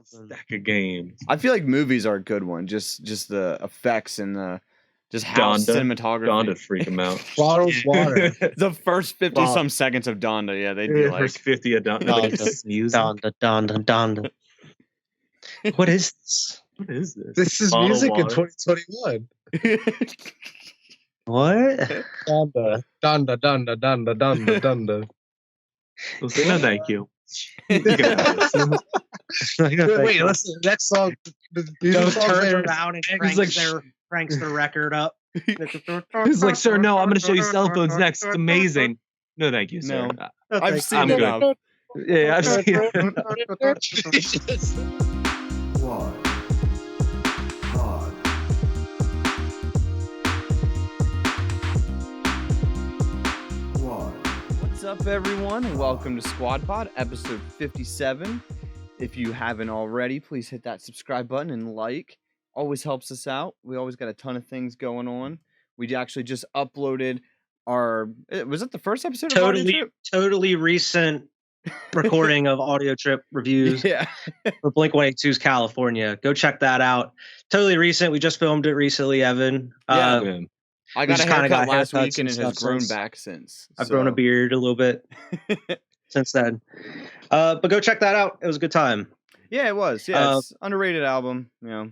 stack of games. I feel like movies are a good one. Just the effects and the just how cinematography. Donda freak them out. Bottles water. The first 50-some seconds of Donda, yeah, they'd be like first 50 of Donda. Donda. What is this? What is this? This is Bottled music in water. 2021. What? Donda, Donda, Donda, Donda, Donda, Donda. We'll say no, thank you. Wait, listen. Next song. Joe turns around and cranks the record up. He's like, sir, no, I'm going to show you cell phones next. It's amazing. No, thank you, sir. No. I've seen I'm it good. enough. Yeah, I've seen it. Squad Pod. Squad. What's up, everyone, and welcome to Squad Pod, episode 57. If you haven't already, please hit that subscribe button and like. Always helps us out. We always got a ton of things going on. We actually just uploaded was it the first episode of Audio Trip? Totally recent recording of Audio Trip reviews. Yeah. For Blink-182's California. Go check that out. Totally recent. We just filmed it recently, Evan. Yeah. I got a haircut last week and it has grown since. back since. I've grown a beard a little bit since then. But go check that out. It was a good time. Yeah, it was. Yeah, it's underrated album. You know,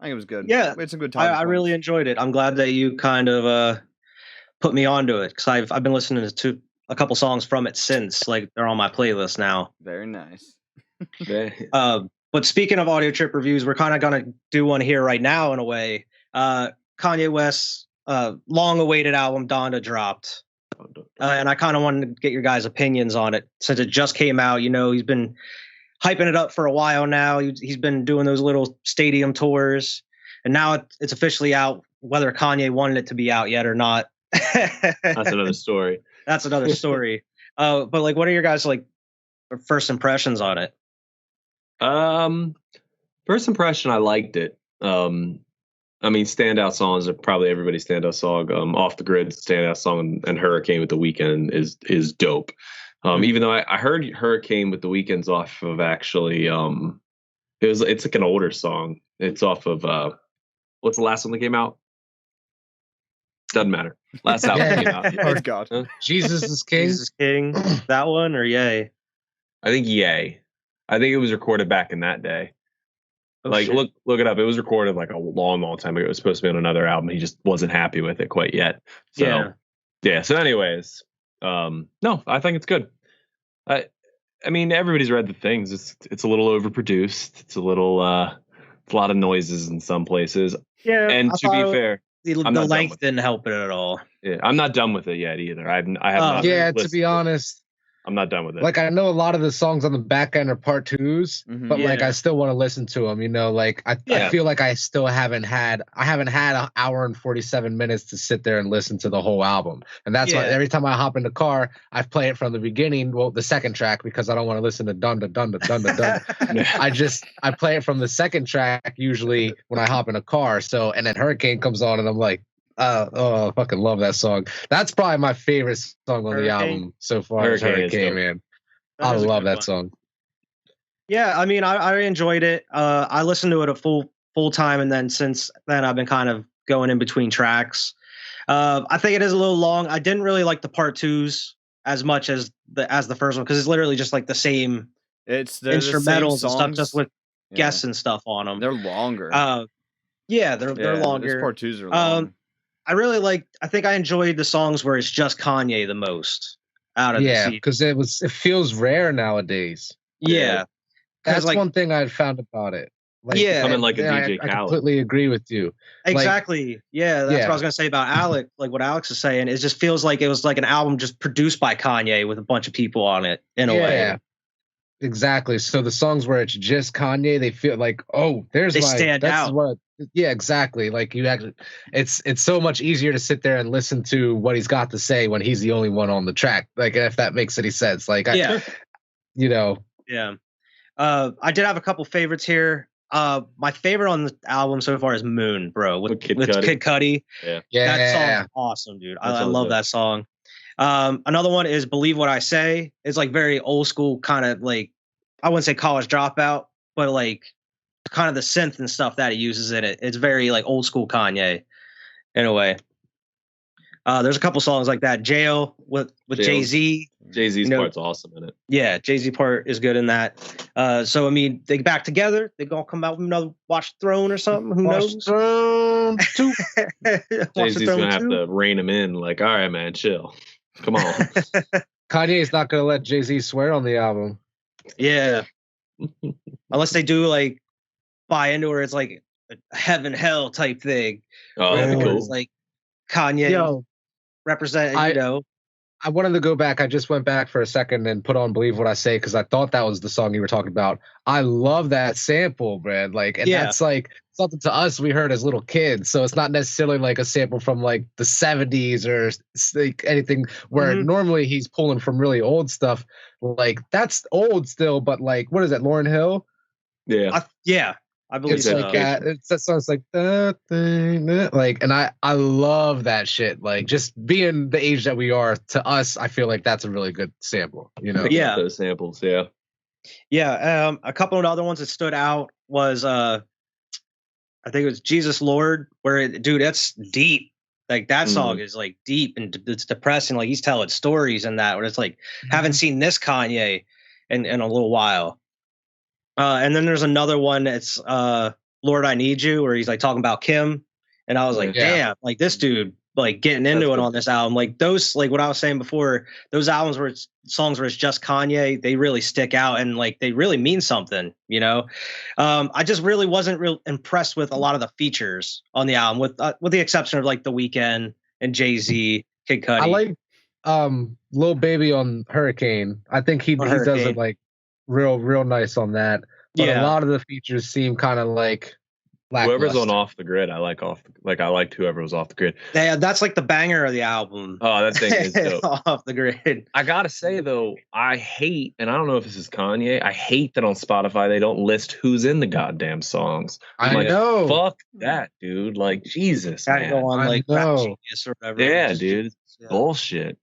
I think it was good. Yeah, we had some good time. I really enjoyed it. I'm glad that you kind of put me onto it because I've been listening to a couple songs from it since. Like they're on my playlist now. Very nice. But speaking of Audio Trip reviews, we're kind of gonna do one here right now in a way. Kanye West's long-awaited album Donda dropped, and I kind of wanted to get your guys' opinions on it since it just came out. You know, he's been hyping it up for a while now. He's been doing those little stadium tours, and now it's officially out. Whether Kanye wanted it to be out yet or not, that's another story. That's another story. But like, what are your guys' like first impressions on it? First impression, I liked it. I mean, standout songs are probably everybody's standout song. Off the Grid standout song and Hurricane with the Weeknd is dope. Even though I heard Hurricane with the Weeknd's off of actually it's like an older song. It's off of what's the last one that came out? Doesn't matter. Last album came out. Oh God. Huh? Jesus is King. Jesus King. That one or Yay? I think Yay. I think it was recorded back in that day. Oh, like shit. look it up. It was recorded like a long time ago. It was supposed to be on another album. He just wasn't happy with it quite yet. So yeah. So anyways, no, I think it's good. I mean, everybody's read the things. It's a little overproduced. It's a lot of noises in some places. Yeah. And to be fair, the length didn't help it at all. Yeah, I'm not done with it yet either. I have not. Yeah, to be honest, I'm not done with it. like I know a lot of the songs on the back end are part twos, but like I still want to listen to them. You know, like I feel like I still haven't had an hour and 47 minutes to sit there and listen to the whole album, and that's why every time I hop in the car, I play it from the beginning. Well, the second track because I don't want to listen to Donda Donda Donda Donda. I play it from the second track usually when I hop in a car. So and then Hurricane comes on and I'm like. I fucking love that song. That's probably my favorite song on the album so far. Hurricane, man. I love that song. Yeah, I mean, I enjoyed it. I listened to it a full time, and then since then I've been kind of going in between tracks. I think it is a little long. I didn't really like the part twos as much as the first one because it's literally just like the same. It's the instrumentals and stuff, just with guests and stuff on them. They're longer. They're longer. Those part twos are long. I think I enjoyed the songs where it's just Kanye the most out of the because it feels rare nowadays. Yeah. That's like, one thing I found about it. Like, coming like a DJ Khaled. I completely agree with you. Exactly. That's what I was gonna say about Alex. Like what Alex is saying, it just feels like it was like an album just produced by Kanye with a bunch of people on it in a way. Exactly. So the songs where it's just Kanye, they feel like, they stand out. Yeah, exactly. Like you actually, it's so much easier to sit there and listen to what he's got to say when he's the only one on the track. Like if that makes any sense. Like you know. Yeah. I did have a couple favorites here. My favorite on the album so far is Moon, bro, with Kid Cudi. Yeah. That song's awesome, dude. I love that song. Another one is Believe What I Say. It's like very old school kind of like I wouldn't say College Dropout, but like kind of the synth and stuff that he uses in it. It's very like old school Kanye in a way. There's a couple songs like that. Jail with Jay-Z. Jay-Z's part's awesome in it. Yeah, Jay-Z part is good in that. So I mean, they get back together. They gonna come out with another Watch the Throne or something. Who knows? Throne 2. Jay-Z's gonna have to rein him in. Like, all right, man, chill. Come on. Kanye's not gonna let Jay-Z swear on the album. Yeah, unless they do like buy into where it's like a heaven hell type thing. Oh, that'd be cool. It's like Kanye represent, I wanted to go back. I just went back for a second and put on Believe What I Say because I thought that was the song you were talking about. I love that sample, man. Like, and that's like something to us we heard as little kids. So it's not necessarily like a sample from like the 70s or like anything where normally he's pulling from really old stuff. Like, that's old still, but like, what is that, Lauryn Hill? Yeah. I believe it's like it's that song. It's like that thing, like, and I love that shit. Like, just being the age that we are, to us, I feel like that's a really good sample. You know, those samples, yeah. A couple of other ones that stood out was I think it was Jesus Lord, where dude, that's deep. Like that song is like deep and it's depressing. Like he's telling stories and that, where it's like haven't seen this Kanye in a little while. And then there's another one that's Lord I Need You, where he's like talking about Kim. And I was like, damn, like this dude like getting into it on this album. Like those, like what I was saying before, those albums where it's songs where it's just Kanye, they really stick out and like they really mean something, you know? I just really wasn't real impressed with a lot of the features on the album, with the exception of like The Weeknd and Jay-Z, Kid Cudi. I like Lil Baby on Hurricane. I think he does it like real nice on that. But a lot of the features seem kind of like whoever's on Off the Grid. I liked whoever was Off the Grid. Yeah, that's like the banger of the album. Oh, that thing is dope. Off the Grid. I gotta say though, I hate, and I don't know if this is Kanye, I hate that on Spotify they don't list who's in the goddamn songs. I know. Fuck that, dude. Like, Jesus, man. Go on like Rap Genius or whatever. Yeah, dude. It's bullshit.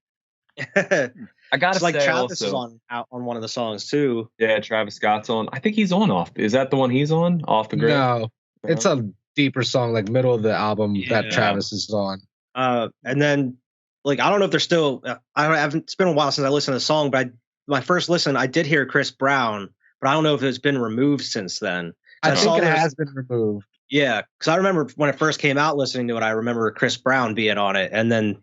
I gotta say, like Travis is on one of the songs too. Yeah, Travis Scott's on. I think he's on Off. Is that the one he's on? Off the Grid? No, it's a deeper song, like middle of the album that Travis is on. And then, like, I don't know if they're still. I haven't. It's been a while since I listened to the song, but my first listen, I did hear Chris Brown, but I don't know if it's been removed since then. I think it has been removed. Yeah, because I remember when it first came out, listening to it, I remember Chris Brown being on it, and then.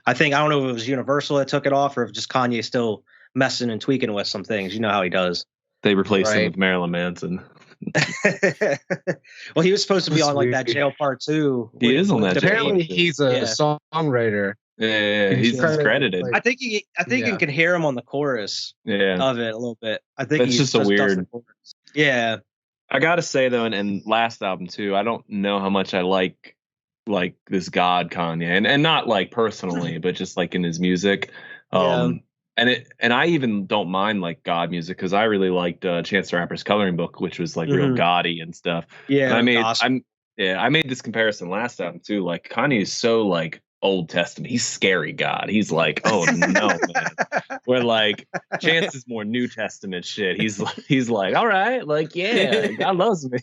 I don't know if it was Universal that took it off or if just Kanye still messing and tweaking with some things. You know how he does. They replaced him with Marilyn Manson. Well, he was supposed to be on like that Jail Part 2. He is on that. Apparently, he's a songwriter. Yeah, he's credited. I think you can hear him on the chorus of it a little bit. I think that's just a weird. Yeah. I gotta say though, and last album too, I don't know how much I like this God Kanye, and not like personally, but just like in his music. And I even don't mind like God music because I really liked Chance the Rapper's Coloring Book, which was like real gaudy and stuff. Yeah, and I made this comparison last album too. Like Kanye is so like Old Testament. He's scary God. He's like, oh no, man. Where like Chance is more New Testament shit. He's like, all right, like yeah, God loves me.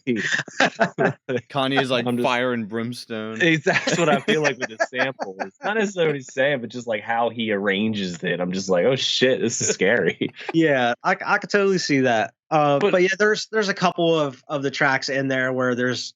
Kanye is like fire and brimstone. That's what I feel like with his sample. It's not necessarily what he's saying, but just like how he arranges it. I'm just like, oh shit, this is scary. Yeah, I could totally see that. But yeah, there's a couple of the tracks in there where there's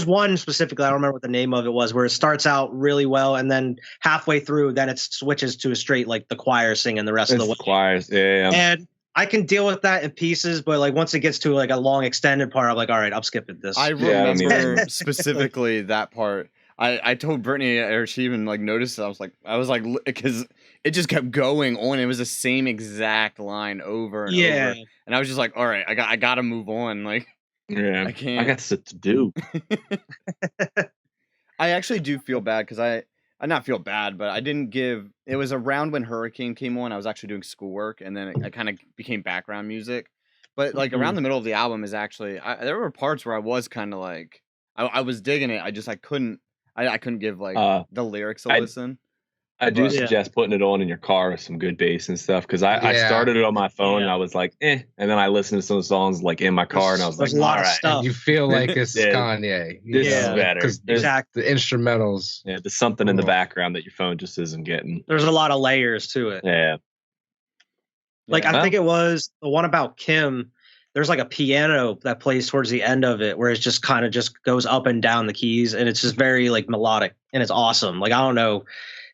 one specifically, I don't remember what the name of it was, where it starts out really well, and then halfway through, then it switches to a straight, like the choir singing the rest of the way. Choirs, yeah. And I can deal with that in pieces, but like once it gets to like a long extend part, I'm like, all right, I'm skipping this. I remember specifically that part. I told Brittany, or she even like noticed it. I was like, because it just kept going on. It was the same exact line over and over, and I was just like, all right, I got to move on, like. Yeah, I can't. I got shit to do. I actually do feel bad because I not feel bad, but I didn't give. It was around when Hurricane came on. I was actually doing schoolwork, and then it kind of became background music. But like around the middle of the album is actually there were parts where I was kind of like I was digging it. I couldn't give like the lyrics a listen. I do But- suggest putting it on in your car with some good bass and stuff because I started it on my phone and I was like, and then I listened to some songs like in my car and I was like, There's a lot all of right, stuff. And you feel like it's Yeah. Kanye. This is better. Because Exactly. the instrumentals. Yeah, there's something in the background that your phone just isn't getting. There's a lot of layers to it. Yeah. Like I think it was the one about Kim. There's like a piano that plays towards the end of it where it just kind of just goes up and down the keys and it's just very like melodic and it's awesome. Like I don't know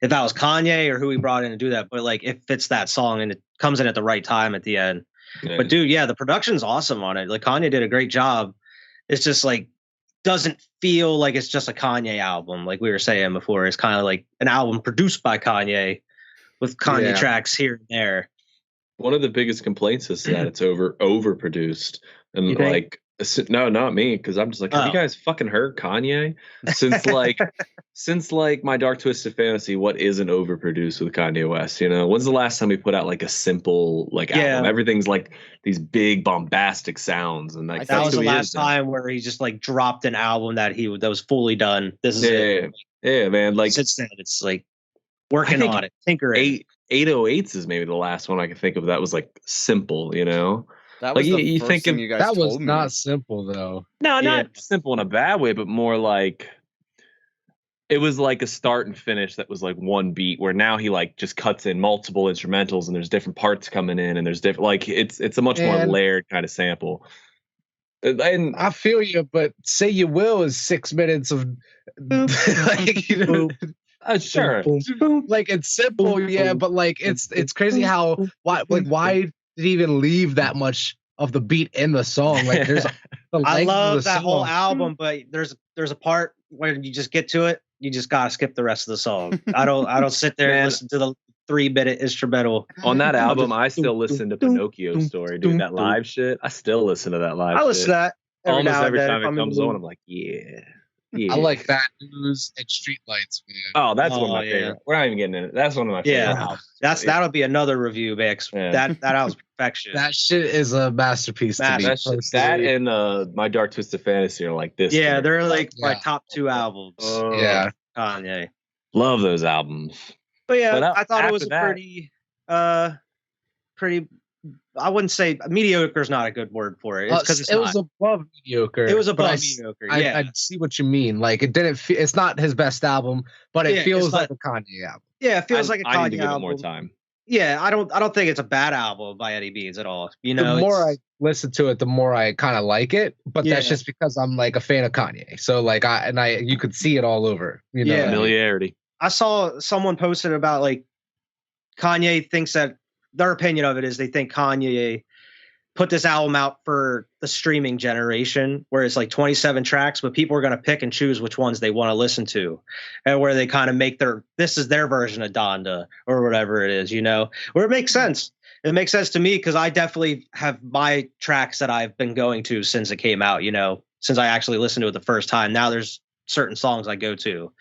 if that was Kanye or who he brought in to do that, but like it fits that song and it comes in at the right time at the end. Yeah. But dude, yeah, the production's awesome on it. Like Kanye did a great job. It's just like doesn't feel like it's just a Kanye album, like we were saying before. It's kind of like an album produced by Kanye with Kanye tracks here and there. One of the biggest complaints is that it's overproduced and You think? like no, not me because I'm just like, have you guys fucking heard Kanye? Since like My Dark Twisted Fantasy, what isn't overproduced with Kanye West? You know, when's the last time we put out like a simple like album? Everything's like these big bombastic sounds, and like that was the last time where he just like dropped an album that was fully done. This is it. Yeah, man. Like since then, it's like working on it, tinkering. 808s is maybe the last one I can think of that was like simple, you know. That was like the you first think thing you guys that was told me. not simple though. No, not simple in a bad way, but more like it was like a start and finish that was like one beat where now he like just cuts in multiple instrumentals and there's different parts coming in and there's different like it's a much more layered kind of sample. And I feel you, but Say You Will is 6 minutes of like, you know, sure. Like it's simple, but like it's crazy how why did he even leave that much of the beat in the song? Like there's I love that whole album, but there's a part where you just get to it, you just gotta skip the rest of the song. I don't sit there and listen to the 3-minute instrumental. On that album, I still listen to Pinocchio Story, dude. That live shit, I still listen to that live. I listen to that almost every time it comes on. I'm like, yeah. I like That News and Streetlights, man. Oh, that's one of my favorite. We're not even getting in it. That's one of my favorite albums. That'll be another review, Max. That album's perfection. That shit is a masterpiece to me. That and My Dark Twisted Fantasy are like this. Yeah, they're like my top 2 albums. Kanye. Love those albums. But yeah, I thought it was a pretty. I wouldn't say mediocre is not a good word for it. It's because it was above mediocre. It was above mediocre. Yeah, I see what you mean. Like it didn't. It's not his best album, but it feels like a Kanye album. Yeah, it feels like a Kanye album. I need to give it more time. Yeah, I don't think it's a bad album by any means at all. You know, the more I listen to it, the more I kind of like it. But that's just because I'm like a fan of Kanye. So like you could see it all over. You know, familiarity. I saw someone posted about like Kanye thinks that their opinion of it is they think Kanye put this album out for the streaming generation where it's like 27 tracks, but people are going to pick and choose which ones they want to listen to, and where they kind of make this is their version of Donda or whatever it is, you know, where it makes sense. It makes sense to me because I definitely have my tracks that I've been going to since it came out, you know, since I actually listened to it the first time. Now there's certain songs I go to.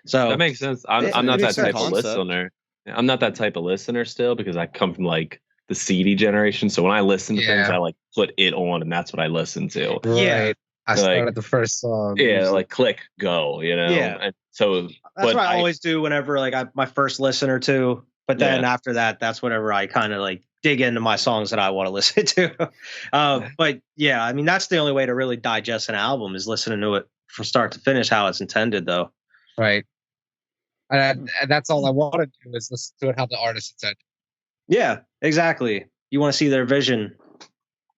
So that makes sense. I'm not that type of listener. I'm not that type of listener still because I come from like the CD generation. So when I listen to things, I like put it on and that's what I listen to. Right. I started the first song. Yeah, like click, go, you know? Yeah. And so that's what I always do whenever like my first listen or two. But then after that, that's whenever I kind of like dig into my songs that I want to listen to. But yeah, I mean, that's the only way to really digest an album is listening to it from start to finish how it's intended though. Right. And that's all I want to do is listen to it how the artist intended. Yeah, exactly. You want to see their vision.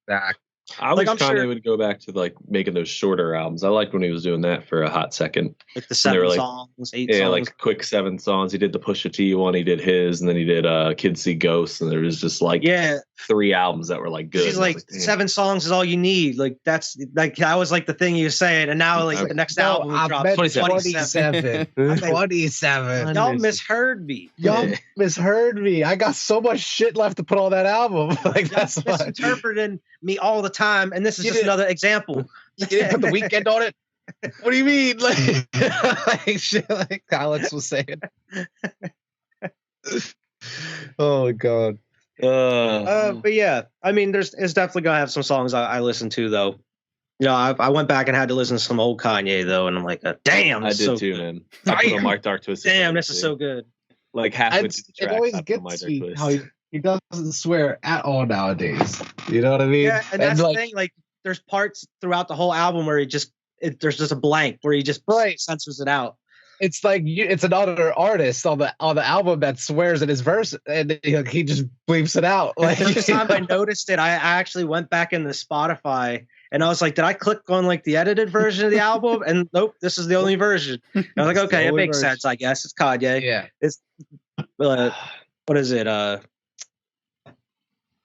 Exactly. I wish Kanye would go back to like making those shorter albums. I liked when he was doing that for a hot second. Like the 7 songs, 8 songs. Yeah, like quick 7 songs. He did the Pusha T one, he did his, and then he did Kids See Ghosts, and there was just like 3 albums that were like good. He's like 7 songs is all you need. Like that's like that was like the thing he was saying, and now like the next album drops 27. 27. Y'all misheard me. Y'all misheard me. I got so much shit left to put on that album. Like that's misinterpreting me all the time, and this is just another example. You didn't put the weekend on it. What do you mean? Like shit, like Alex was saying. Oh my god. But yeah, I mean, it's definitely gonna have some songs I listen to though. You know, I went back and had to listen to some old Kanye though, and I'm like, damn, I did too, man. I put on My Dark Twisted. Damn, this is so good. Like halfway through the track. It always gets me how he doesn't swear at all nowadays. You know what I mean? Yeah, and that's the thing. Like, there's parts throughout the whole album where there's just a blank where he just censors it out. It's like it's another artist on the album that swears in his verse, and he just bleeps it out. Like, the first time I noticed it, I actually went back into Spotify and I was like, did I click on like the edited version of the album? And nope, this is the only version. And I was like, okay, it makes sense, I guess. It's Kanye. Yeah. It's what is it?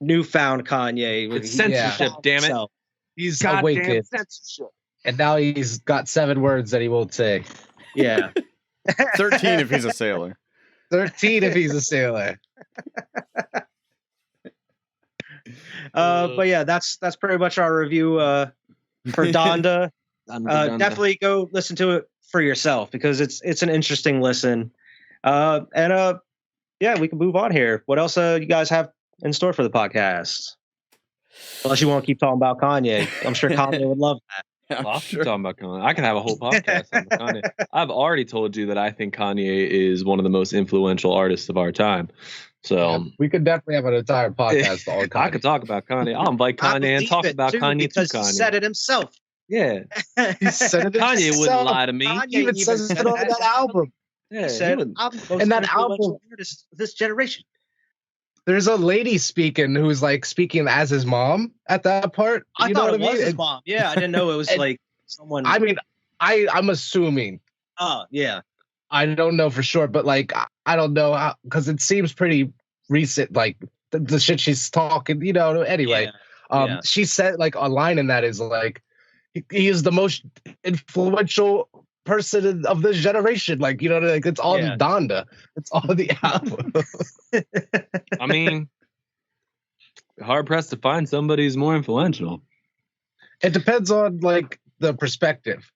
Newfound Kanye. It's censorship, damn it. He's awakened. Censorship. And now he's got 7 words that he won't say. Yeah. 13 if he's a sailor. 13 if he's a sailor. But yeah, that's pretty much our review for Donda. Definitely go listen to it for yourself because it's an interesting listen. Yeah, we can move on here. What else you guys have in store for the podcast? Unless you want to keep talking about Kanye. I'm sure Kanye would love that. Well, talking about Kanye. I can have a whole podcast on Kanye. I've already told you that I think Kanye is one of the most influential artists of our time. So we could definitely have an entire podcast on Kanye. I could talk about Kanye. I'll invite Kanye and talk about Kanye because to Kanye. He said it himself. Yeah. He said it Kanye himself. wouldn't lie to me. Kanye he even says it on that album. Yeah, he said, I'm the most and that album artist of this generation. There's a lady speaking who's like speaking as his mom at that part. I thought it was his mom. Yeah, I didn't know it was like someone. I mean, I'm assuming. Oh, yeah. I don't know for sure, but like I don't know how, because it seems pretty recent, like the shit she's talking, anyway. Yeah. She said like a line in that is like he is the most influential person of this generation. Like, like it's all Donda. It's all the album. I mean, hard pressed to find somebody who's more influential. It depends on like the perspective.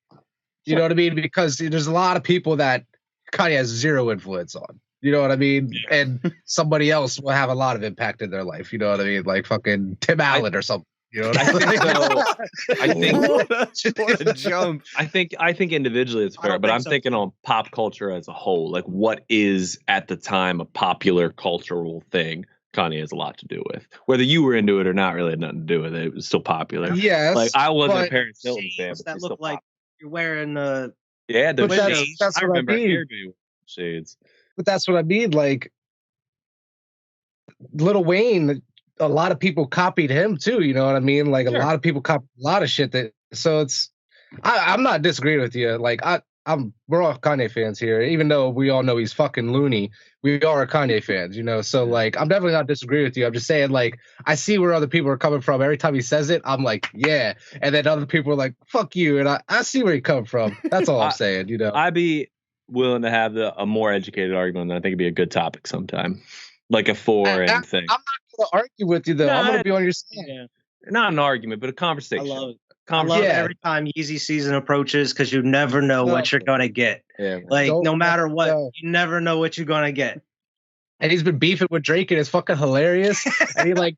You know what I mean? Because there's a lot of people that Kanye has 0 influence on. You know what I mean? And somebody else will have a lot of impact in their life. You know what I mean? Like fucking Tim Allen or something. You know what I mean? I think what a jump. I think individually it's fair, but I'm thinking on pop culture as a whole. Like, what is at the time a popular cultural thing? Kanye has a lot to do with. Whether you were into it or not, really had nothing to do with it. It was still popular. Yes, like I wasn't a Paris Hilton fan, but that look like you're wearing the shades. That's I what remember I mean. hairdo shades. But that's what I mean. Like Lil Wayne, a lot of people copied him too. You know what I mean? Like a lot of people copied a lot of shit. So it's. I'm not disagreeing with you. Like we're all Kanye fans here, even though we all know he's fucking loony. We are Kanye fans, So like, I'm definitely not disagreeing with you. I'm just saying, like, I see where other people are coming from. Every time he says it, I'm like, yeah. And then other people are like, fuck you. And I see where he come from. That's all I'm saying, I'd be willing to have a more educated argument. I think it'd be a good topic sometime, like a foreign thing. I'm not going to argue with you though. I'm going to be on your side. Yeah. Not an argument, but a conversation. I love it. I love every time Yeezy season approaches because you never know what you're gonna get. Yeah, like no matter what, you never know what you're gonna get. And he's been beefing with Drake, and it's fucking hilarious. And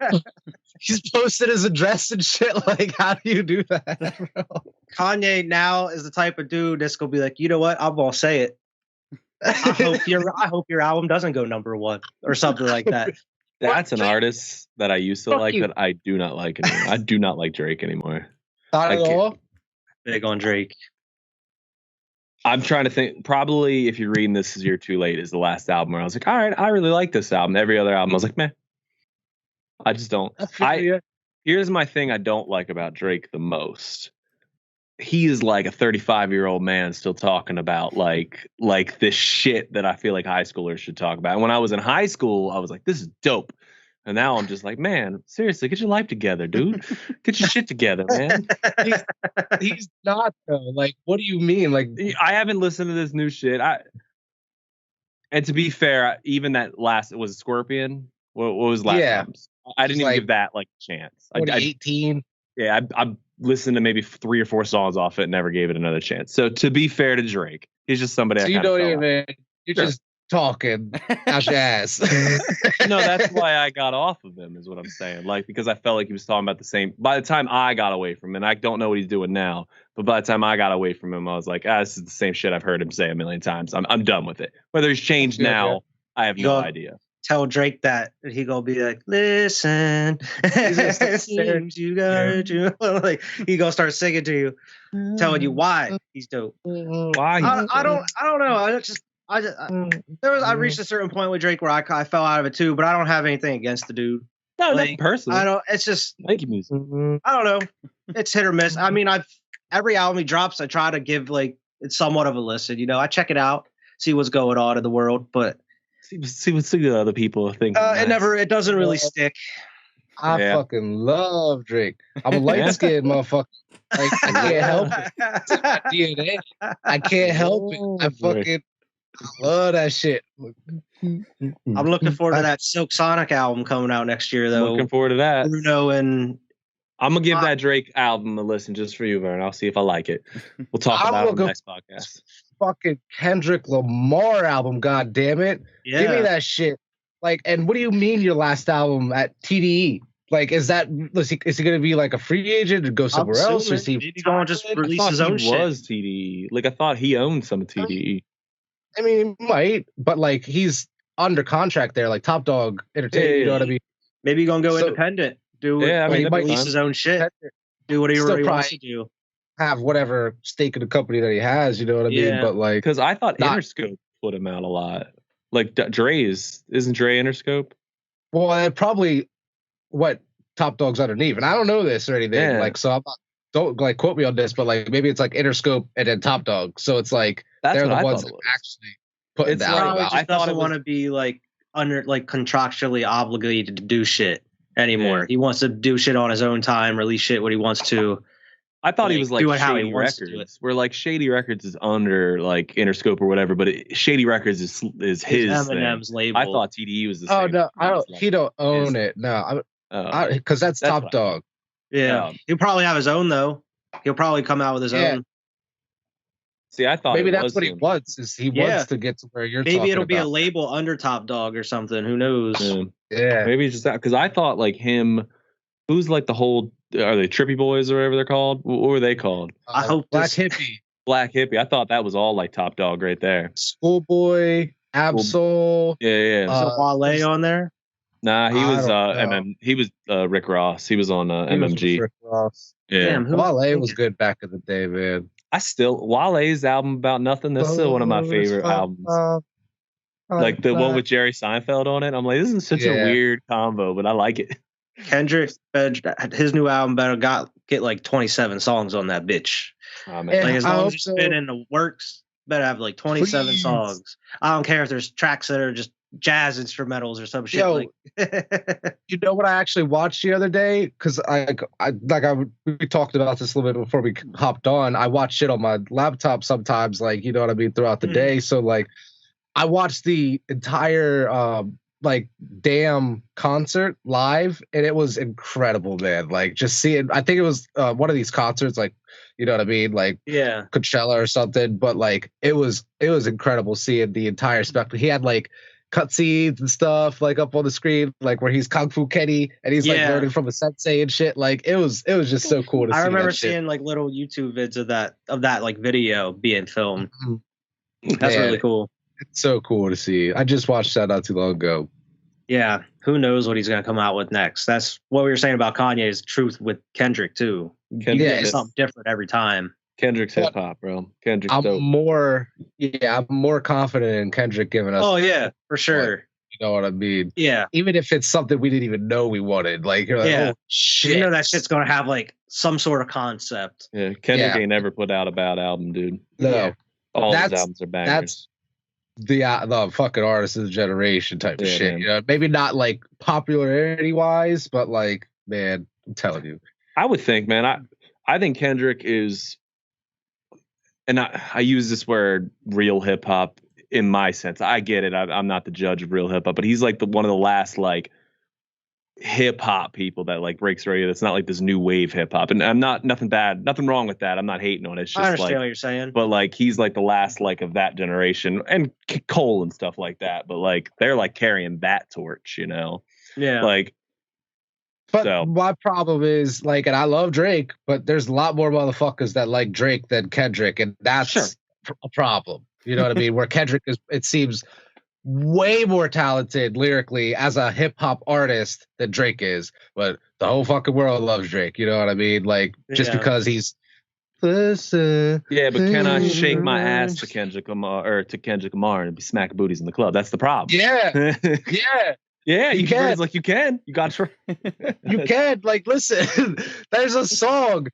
he's posted his address and shit. Like, how do you do that, bro? Kanye now is the type of dude that's gonna be like, you know what? I'm gonna say it. I hope your album doesn't go #1 or something like that. That's an artist that I used to like that I do not like anymore. I do not like Drake anymore. Not at all. Big on Drake. I'm trying to think. Probably, if you're reading this, You're Too Late is the last album where I was like, all right, I really like this album. Every other album, I was like, meh. I just don't. Here's my thing I don't like about Drake the most. He is like a 35-year-old man still talking about like this shit that I feel like high schoolers should talk about. And when I was in high school, I was like, this is dope. And now I'm just like, man, seriously, get your life together, dude. Get your shit together, man. He's not though. Like, what do you mean? Like, I haven't listened to this new shit. And to be fair, even that last, was it Scorpion? What was last? Yeah, I didn't even give that like a chance. 2018. I listened to maybe 3 or 4 songs off it and never gave it another chance. So to be fair to Drake, he's just somebody. So you don't even. You're just talking out your ass. No, that's why I got off of him, is what I'm saying. Like, because I felt like he was talking about the same. By the time I got away from him, and I don't know what he's doing now, but by the time I got away from him, I was like, this is the same shit I've heard him say a million times. I'm done with it. Whether he's changed now I have no idea. Tell Drake that he gonna be like, listen, it seems you gotta do. Like he gonna start singing to you, telling you why he's dope. Why? I don't know. I reached a certain point with Drake where I fell out of it too, but I don't have anything against the dude. No, nothing personal. I don't. It's just thank you, music. I don't know. It's hit or miss. I mean, every album he drops, I try to give like it's somewhat of a listen. You know, I check it out, see what's going on in the world, but see what the other people think. It doesn't really stick. I fucking love Drake. I'm a light skinned motherfucker. Like I can't help it. It's my DNA. I can't help it. I fucking love that shit. I'm looking forward to that Silk Sonic album coming out next year, though. Looking forward to that. Bruno and I'm gonna give that Drake album a listen just for you, Vern. I'll see if I like it. We'll talk about it on the next podcast. Fucking Kendrick Lamar album, god damn it. Yeah. Give me that shit. Like, and what do you mean your last album at TDE? Like, is he gonna be like a free agent or go somewhere else? Or is he going to just release his own shit? Was TDE. Like I thought he owned some of TDE. I mean, he might, but like he's under contract there, like Top Dog Entertainment. You know what I mean? Maybe he's gonna go independent. He might release his own shit. Do what he really wants to do. Have whatever stake in the company that he has. You know what I mean? But like, because I thought Interscope put him out a lot. Like isn't Dre Interscope? Well, probably what Top Dog's underneath, and I don't know this or anything. Yeah. Like, so don't like quote me on this, but like maybe it's like Interscope and then Top Dog. So it's like they're the ones that actually put it out. I thought it want to be like under like contractually obligated to do shit anymore. Yeah. He wants to do shit on his own time, release shit when he wants to. I thought he was like Shady Records, where like Shady Records is under like Interscope or whatever, but Shady Records is his Eminem's label. I thought TDE was the same. Oh no, he don't own it. No, because that's Top Dog. Yeah, he'll probably have his own though. He'll probably come out with his own. See, I thought maybe that's what he wants. Is he wants to get to where you're? Maybe it'll be a label under Top Dog or something. Who knows? Yeah, maybe it's just that because I thought like him. Who's like the whole? Are they Trippy Boys or whatever they're called? What were they called? I hope Black Hippie. Black Hippie. I thought that was all like Top Dog right there. Schoolboy, Absol. Yeah. Was Wale on there? Nah, he was He was Rick Ross. He was on MMG. Rick Ross. Yeah, damn, Wale was good back in the day, man. Wale's album About Nothing. That's still one of my favorite albums. Like the one with Jerry Seinfeld on it. I'm like, this is such a weird combo, but I like it. Kendrick, his new album better get like 27 songs on that bitch. Oh, man. Like as long as it's been in the works, better have like 27 songs. I don't care if there's tracks that are just jazz instrumentals or some shit. You know what I actually watched the other day? Because we talked about this a little bit before we hopped on. I watch shit on my laptop sometimes, like, you know what I mean, throughout the day. So like, I watched the entire Damn concert live, and it was incredible, man. Like just seeing, I think it was one of these concerts, like, you know what I mean, like Coachella or something. But like it was incredible seeing the entire spectacle. He had like cutscenes and stuff like up on the screen, like where he's Kung Fu Kenny and he's like learning from a sensei and shit. Like it was just so cool to see. I remember seeing like little YouTube vids of that like video being filmed. That's really cool. It's so cool to see. I just watched that not too long ago. Yeah, who knows what he's going to come out with next? That's what we were saying about Kanye's truth with Kendrick too. It's something different every time. Kendrick's hip hop, bro. Kendrick's dope. I'm more confident in Kendrick giving us. Oh yeah, for sure. You know what I mean? Yeah. Even if it's something we didn't even know we wanted, like, you're like, oh shit, you know that shit's going to have like some sort of concept. Yeah, Kendrick ain't never put out a bad album, dude. No, all his albums are bangers. That's the fucking artist of the generation type of shit. Man. You know, maybe not like popularity wise, but like, man, I'm telling you. I would think, man, I think Kendrick is, and I use this word real hip hop in my sense. I get it. I'm not the judge of real hip hop, but he's like one of the last like hip hop people that like breaks radio. That's not like this new wave hip hop, and I'm nothing wrong with that. I'm not hating on it. It's just I understand what you're saying, but like he's like the last like of that generation, and Cole and stuff like that. But like they're like carrying that torch, you know? Yeah. Like, but my problem is like, and I love Drake, but there's a lot more motherfuckers that like Drake than Kendrick, and that's a problem. You know what I mean? Where Kendrick is, it seems, way more talented lyrically as a hip hop artist than Drake is. But the whole fucking world loves Drake. You know what I mean? Like just because he's. Yeah, but can I shake my ass to Kendrick Lamar and be smacking booties in the club? That's the problem. Yeah, yeah, you can. It's like you can. You got to. You can. Like, listen, there's a song.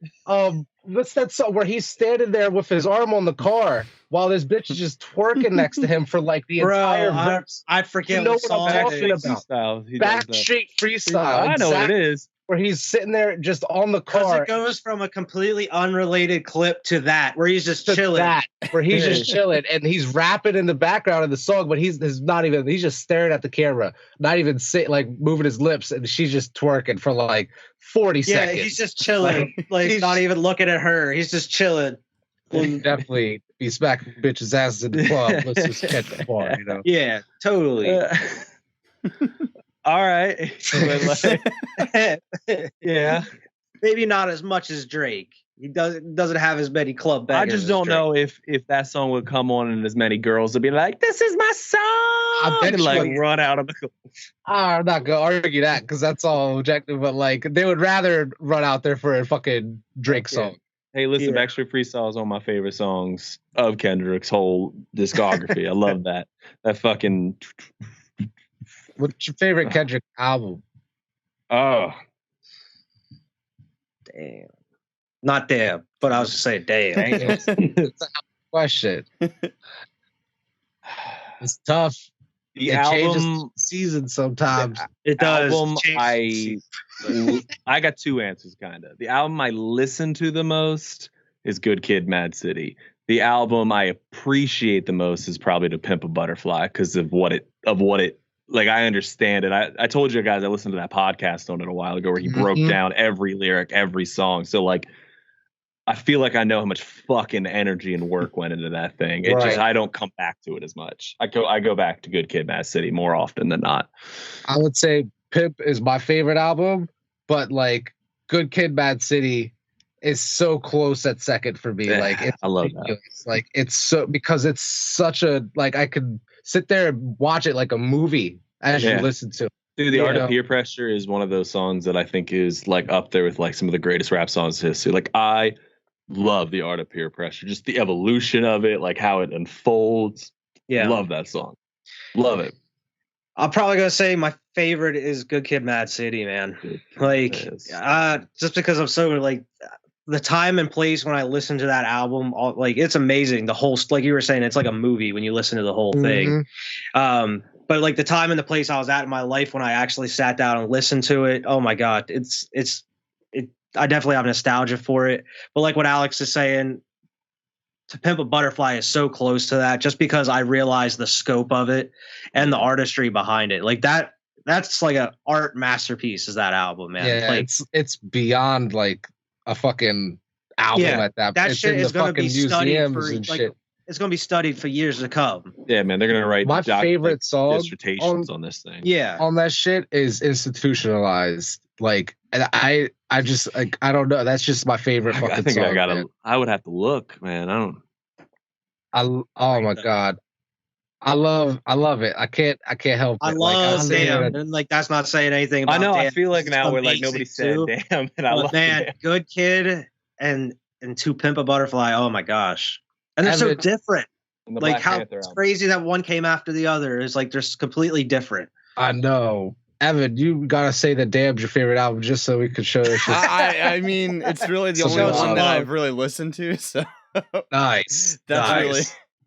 What's that song where he's standing there with his arm on the car while this bitch is just twerking next to him for like the entire verse? I forget what song I'm talking about. Backstreet Freestyle. I know what it is. Where he's sitting there just on the car. It goes from a completely unrelated clip to that, where he's just chilling. Where he's just chilling and he's rapping in the background of the song, but he's just staring at the camera, not even moving his lips, and she's just twerking for like 40 seconds. Yeah, he's just chilling, like he's not even looking at her. He's just chilling. Definitely be smacking bitches' asses in the club. Let's just catch the bar, you know? Yeah, totally. All right. Yeah. Maybe not as much as Drake. He doesn't have as many club bangers. I just don't know if that song would come on and as many girls would be like, "This is my song." I bet like run out of the club. I'm not gonna argue that because that's all objective, but like they would rather run out there for a fucking Drake song. Hey, listen, Backstreet Freestyle is one of my favorite songs of Kendrick's whole discography. I love that. That fucking. What's your favorite Kendrick album? Oh, damn. Not damn, but I was just saying damn. It's a question. It's tough. The it album changes season sometimes. It does. Album, I got two answers, kind of. The album I listen to the most is Good Kid, Mad City. The album I appreciate the most is probably To Pimp a Butterfly because of what it. Like, I understand it. I told you guys I listened to that podcast on it a while ago where he broke down every lyric, every song. So, like, I feel like I know how much fucking energy and work went into that thing. It just, I don't come back to it as much. I go back to Good Kid, Mad City more often than not. I would say Pimp is my favorite album, but, like, Good Kid, Mad City is so close at second for me. Like, I love that. Like, it's so, because it's such a, like, I could sit there and watch it like a movie as you listen to it. Dude, The Art of Peer Pressure is one of those songs that I think is like up there with like some of the greatest rap songs in history. Like, I love The Art of Peer Pressure, just the evolution of it, like how it unfolds. Yeah, love that song. Love it. I'm probably gonna say my favorite is Good Kid, Mad City, man. Like, just because I'm so like the time and place when I listen to that album, like it's amazing. The whole, like you were saying, it's like a movie when you listen to the whole thing. But like the time and the place I was at in my life when I actually sat down and listened to it, oh my God, I definitely have nostalgia for it. But like what Alex is saying, To Pimp a Butterfly is so close to that just because I realized the scope of it and the artistry behind it. Like that's like an art masterpiece is that album, man. Yeah, like, it's beyond like a fucking album at that. That it's shit in is the going to be studied for and like, shit. It's going to be studied for years to come. Yeah, man, they're going to write my favorite song dissertations on this thing. Yeah, on that shit is Institutionalized. Like, and I just like I don't know. That's just my favorite fucking I think song. I gotta. I would have to look, man. Oh my God. I love it. I can't help it. I love Damn. And like that's not saying anything about I know, Damn. I feel like now we're like nobody said Damn. And I love man, Good Kid and To Pimp a Butterfly. Oh my gosh. And they're so different. Like how it's crazy that one came after the other. It's like they're completely different. I know. Evan, you gotta say that Damn's your favorite album just so we could show this. I mean, it's really the only one that I've really listened to. So nice. That's really.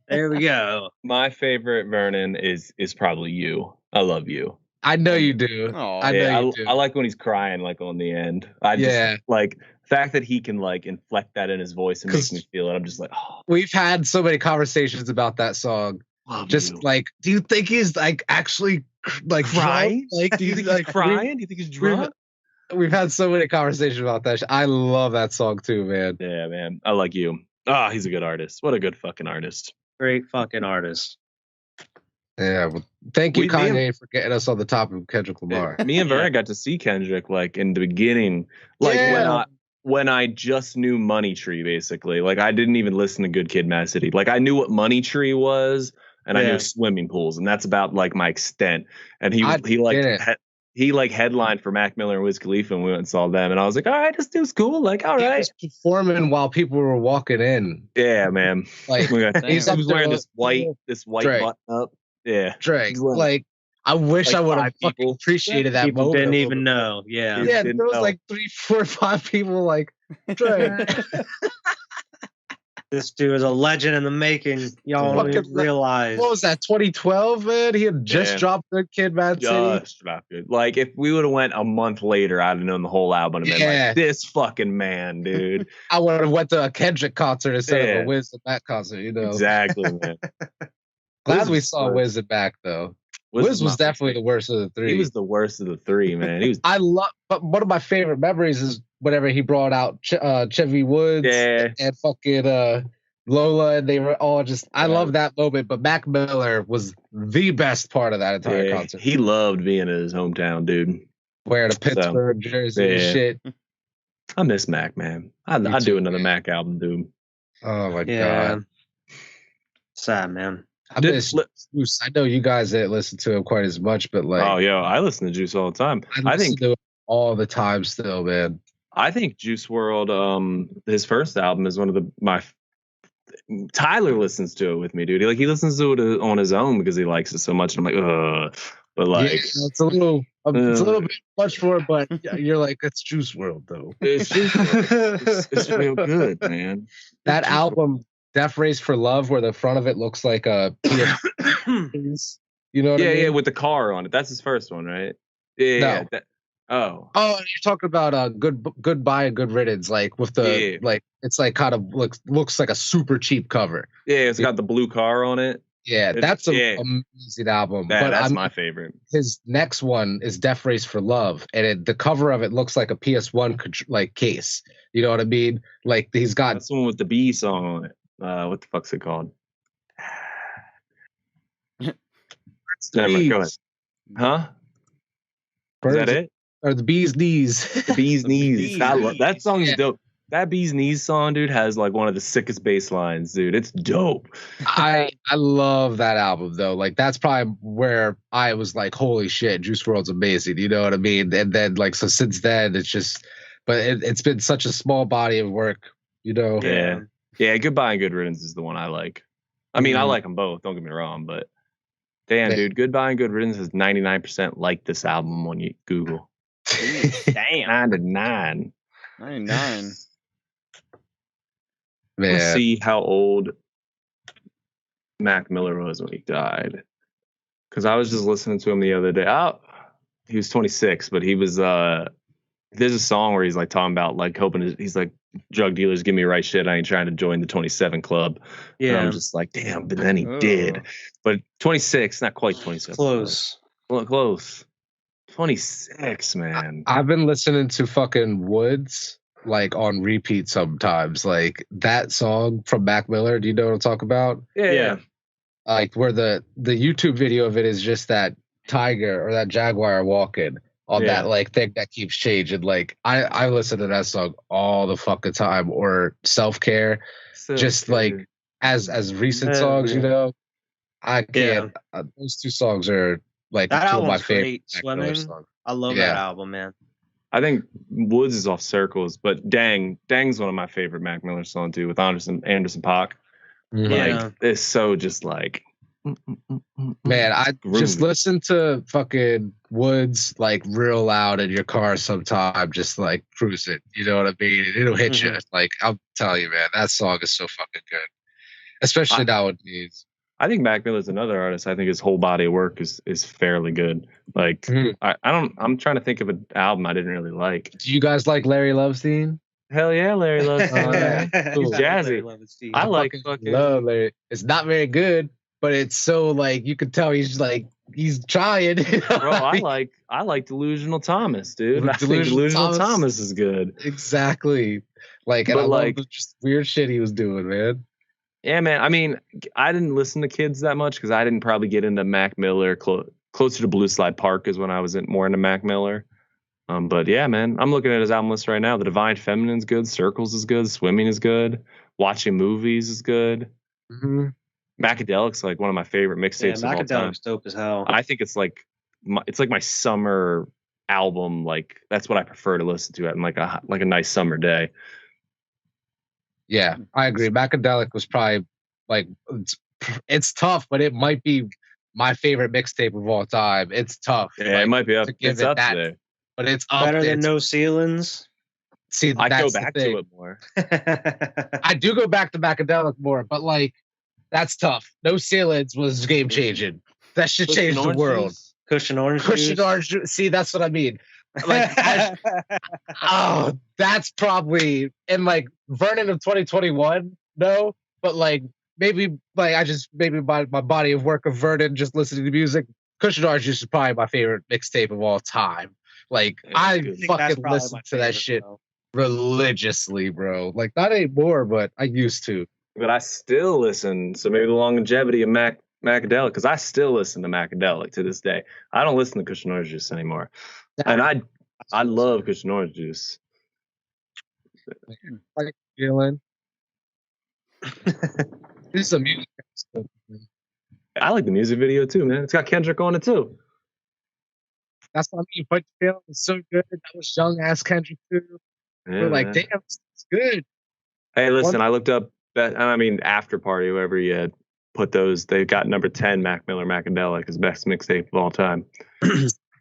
There we go. My favorite Vernon is probably You. I love You. I know you do. I know you do. I like when he's crying like on the end. I just like the fact that he can like inflect that in his voice and make me feel it. I'm just like, oh. We've had so many conversations about that song. Just like, do you think he's like actually like crying? Like, do you think he's crying? Do you think he's drunk? We've had so many conversations about that. I love that song too, man. Yeah, man. I like You. Ah, he's a good artist. What a good fucking artist. Great fucking artist. Yeah, well, thank you, Kanye, for getting us on the topic of Kendrick Lamar. Me and Vernon got to see Kendrick like in the beginning, like when I just knew Money Tree, basically. Like I didn't even listen to Good Kid, Mad City. Like I knew what Money Tree was, and I knew swimming pools, and that's about like my extent. And he headlined for Mac Miller and Wiz Khalifa, and we went and saw them. And I was like, all right, this dude's cool. Like, all right. He was performing while people were walking in. Yeah, man. Like he was wearing this white button up. Yeah, Drake. Like, I wish I would have fucking appreciated that people moment. Didn't even know. Yeah. Yeah, there was like 3, 4, 5 people like Drake. This dude is a legend in the making. Y'all don't even realize. What was that, 2012, man? He had just dropped Good Kid, Mad City. Just dropped it. Like, if we would have went a month later, I'd have known the whole album and been like, this fucking man, dude. I would have went to a Kendrick concert instead of a Wiz and Mac concert, you know? Exactly, man. Glad we saw Wiz and Mac, though. Wiz was definitely the worst of the three. He was the worst of the three, man. He was. But one of my favorite memories is whenever he brought out Chevy Woods and fucking Lola, and they were all just. I love that moment, but Mac Miller was the best part of that entire concert. He loved being in his hometown, dude. Wearing a Pittsburgh jersey and shit. I miss Mac, man. I'd do another Mac album, dude. Oh my god, sad, man. I miss Juice. I know you guys didn't listen to him quite as much, but like, I listen to Juice all the time. I think to it all the time still, man. I think Juice WRLD, his first album is one of my. Tyler listens to it with me, dude. He listens to it on his own because he likes it so much. And I'm like, ugh. But like, it's a little bit much for it, but you're like, it's Juice WRLD though. It's Juice WRLD. It's real good, man. That album. Death Race for Love, where the front of it looks like a PS. You know what I mean? Yeah, with the car on it. That's his first one, right? Yeah. No. You're talking about Goodbye and Good Riddance, like with the like it's like kind of looks like a super cheap cover. Yeah, it's got the blue car on it. Yeah, that's an amazing album. But that's my favorite. His next one is Death Race for Love, and the cover of it looks like a PS1 like case. You know what I mean? Like he's got that's the one with the B song on it. What the fuck's it called? Go ahead. Huh? Is that it? Or the Bee's Knees? The Bee's Knees. That song is dope. That Bee's Knees song, dude, has like one of the sickest bass lines, dude. It's dope. I love that album though. Like that's probably where I was like, holy shit, Juice WRLD's amazing. You know what I mean? And then like so since then it's just, but it's been such a small body of work, you know. Yeah. Yeah, Goodbye and Good Riddance is the one I like. I mean, I like them both. Don't get me wrong, but damn, dude, Goodbye and Good Riddance is 99% like this album when you Google. Damn, 99. 99. Let's see how old Mac Miller was when he died. Because I was just listening to him the other day. He was 26, but he was. There's a song where he's like talking about like hoping he's like, drug dealers give me right shit. I ain't trying to join the 27 club. Yeah, and I'm just like, damn. But then he did. But 26, not quite 27. Close. 26, man. I've been listening to fucking Woods like on repeat sometimes. Like that song from Mac Miller. Do you know what I'm talking about? Yeah. Like where the YouTube video of it is just that tiger or that jaguar walking on that like thing that keeps changing. Like I listen to that song all the fucking time. Or Self-Care, just like as recent songs, you know. I can't. Those two songs are like that two of my album's favorite. Swimming. I love that album, man. I think Woods is off Circles, but Dang's one of my favorite Mac Miller songs too, with Anderson .Paak. Like it's so just like. Man, I just listen to fucking Woods like real loud in your car sometime, just like cruise it. You know what I mean? It'll hit you. Like I'm telling you, man, that song is so fucking good, especially nowadays. I think Mac Miller's another artist. I think his whole body of work is fairly good. Like I'm trying to think of an album I didn't really like. Do you guys like Larry Lovestein? Hell yeah, Larry Lovestein. He's jazzy. I like fucking love Larry. It's not very good, but it's so like you can tell he's trying. Bro, I like Delusional Thomas, dude. I think Delusional Thomas is good. Exactly. Like, and I love the just weird shit he was doing, man. Yeah, man. I mean, I didn't listen to Kids that much because I didn't probably get into Mac Miller. Closer to Blue Slide Park is when I was more into Mac Miller. But yeah, man, I'm looking at his album list right now. The Divine Feminine's good. Circles is good. Swimming is good. Watching Movies is good. Macadelic's like one of my favorite mixtapes of all time. Macadelic's dope as hell. I think it's like my summer album. Like that's what I prefer to listen to at like a nice summer day. Yeah, I agree. Macadelic was probably like it's tough, but it might be my favorite mixtape of all time. It's tough. Yeah, like, it might be up. It's up that, today, but it's up Better there. than No Ceilings. See, I go back to it more. I do go back to Macadelic more, but like that's tough. No Ceilings was game changing. That should change the world. Cushion orange juice. See, that's what I mean. Like, oh, that's probably in like Vernon of 2021. No, but like maybe like I just maybe my body of work of Vernon just listening to music. Cushion orange juice is probably my favorite mixtape of all time. Like I fucking listen to that shit religiously, bro. Like not anymore, but I used to. But I still listen. So maybe the longevity of Macadelic, because I still listen to Macadelic to this day. I don't listen to Cushion Orange Juice anymore, and I love Cushion Orange Juice. Like feeling. This is a music. I like the music video too, man. It's got Kendrick on it too. That's what I mean. But feeling is so good. That was young ass Kendrick too. Yeah, we're like, damn, it's good. Hey, listen, I looked up. After Party, whoever you had put those, they got number 10, Mac Miller Macadelic, his best mixtape of all time.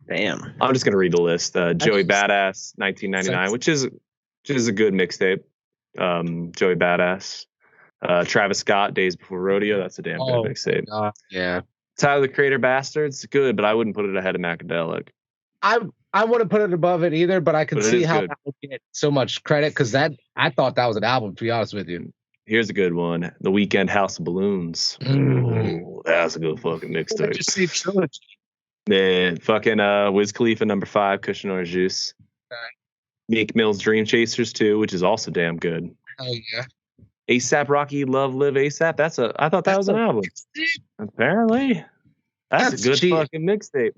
Damn. I'm just gonna read the list. Joey Badass, 1999, which is a good mixtape. Joey Badass. Travis Scott, Days Before Rodeo, that's a damn good mixtape. Yeah. Tyler the Creator Bastards, good, but I wouldn't put it ahead of Macadelic. I wouldn't put it above it either, but I can see how that would get so much credit because I thought that was an album, to be honest with you. Here's a good one. The Weeknd, House of Balloons. Oh, that's a good fucking mixtape. Just say trilogy. Then fucking Wiz Khalifa, number 5, Cushion Orange Juice. Okay. Meek Mill's Dream Chasers 2, which is also damn good. Oh yeah. ASAP Rocky, Love Live ASAP. I thought that was an album. Apparently. That's a good fucking mixtape.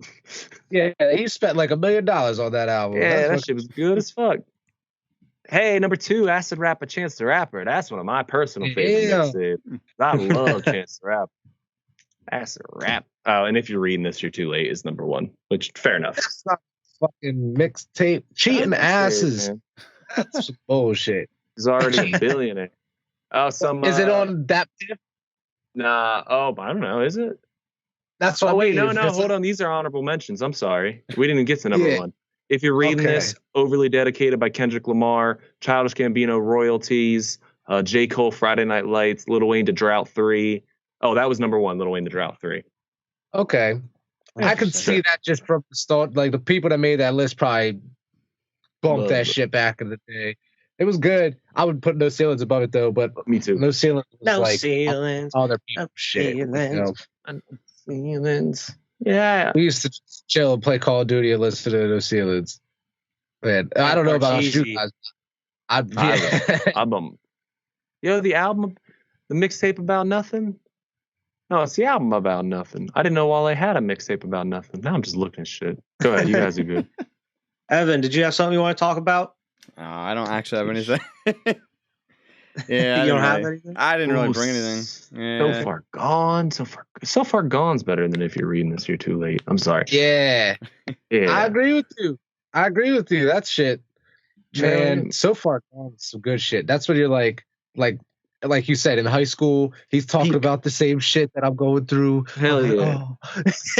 Yeah, he spent like $1 million on that album. Yeah, that shit was good as fuck. Hey, number 2, Acid Rap, A Chance the Rapper. That's one of my personal favorite mixtapes. I love Chance the Rapper. Acid Rap. Oh, and if you're reading this, you're too late is number 1, which fair enough. That's not fucking mixtape. Cheating asses. Man. That's some bullshit. He's already a billionaire. Oh, is it on that? Nah. Oh, I don't know. Is it? That's what. Wait, no. Hold on. These are honorable mentions. I'm sorry. We didn't get to number 1. If you're reading this, Overly Dedicated by Kendrick Lamar, Childish Gambino, Royalties, J. Cole, Friday Night Lights, Lil Wayne, The Drought 3. Oh, that was number 1, Lil Wayne, The Drought 3. Okay. I could see that just from the start. Like the people that made that list probably bumped that shit back in the day. It was good. I would put No Ceilings above it though, but me too. No Ceilings was No like Ceilings. Other people shit. Ceilings. Yeah. We used to chill and play Call of Duty and listen to No Ceilings. Man, I don't know about you guys. Yo, the album, the mixtape about nothing. No, it's the album about nothing. I didn't know Wale had a mixtape about nothing. Now I'm just looking at shit. Go ahead, you guys are good. Evan, did you have something you want to talk about? I don't actually have anything. Yeah, you don't have anything. I didn't really bring anything. Yeah. So far gone's better than if you're reading this. You're too late. I'm sorry. Yeah. I agree with you. That shit, man. So far gone's some good shit. That's what you're like you said in high school. He's talking about the same shit that I'm going through. Hell yeah.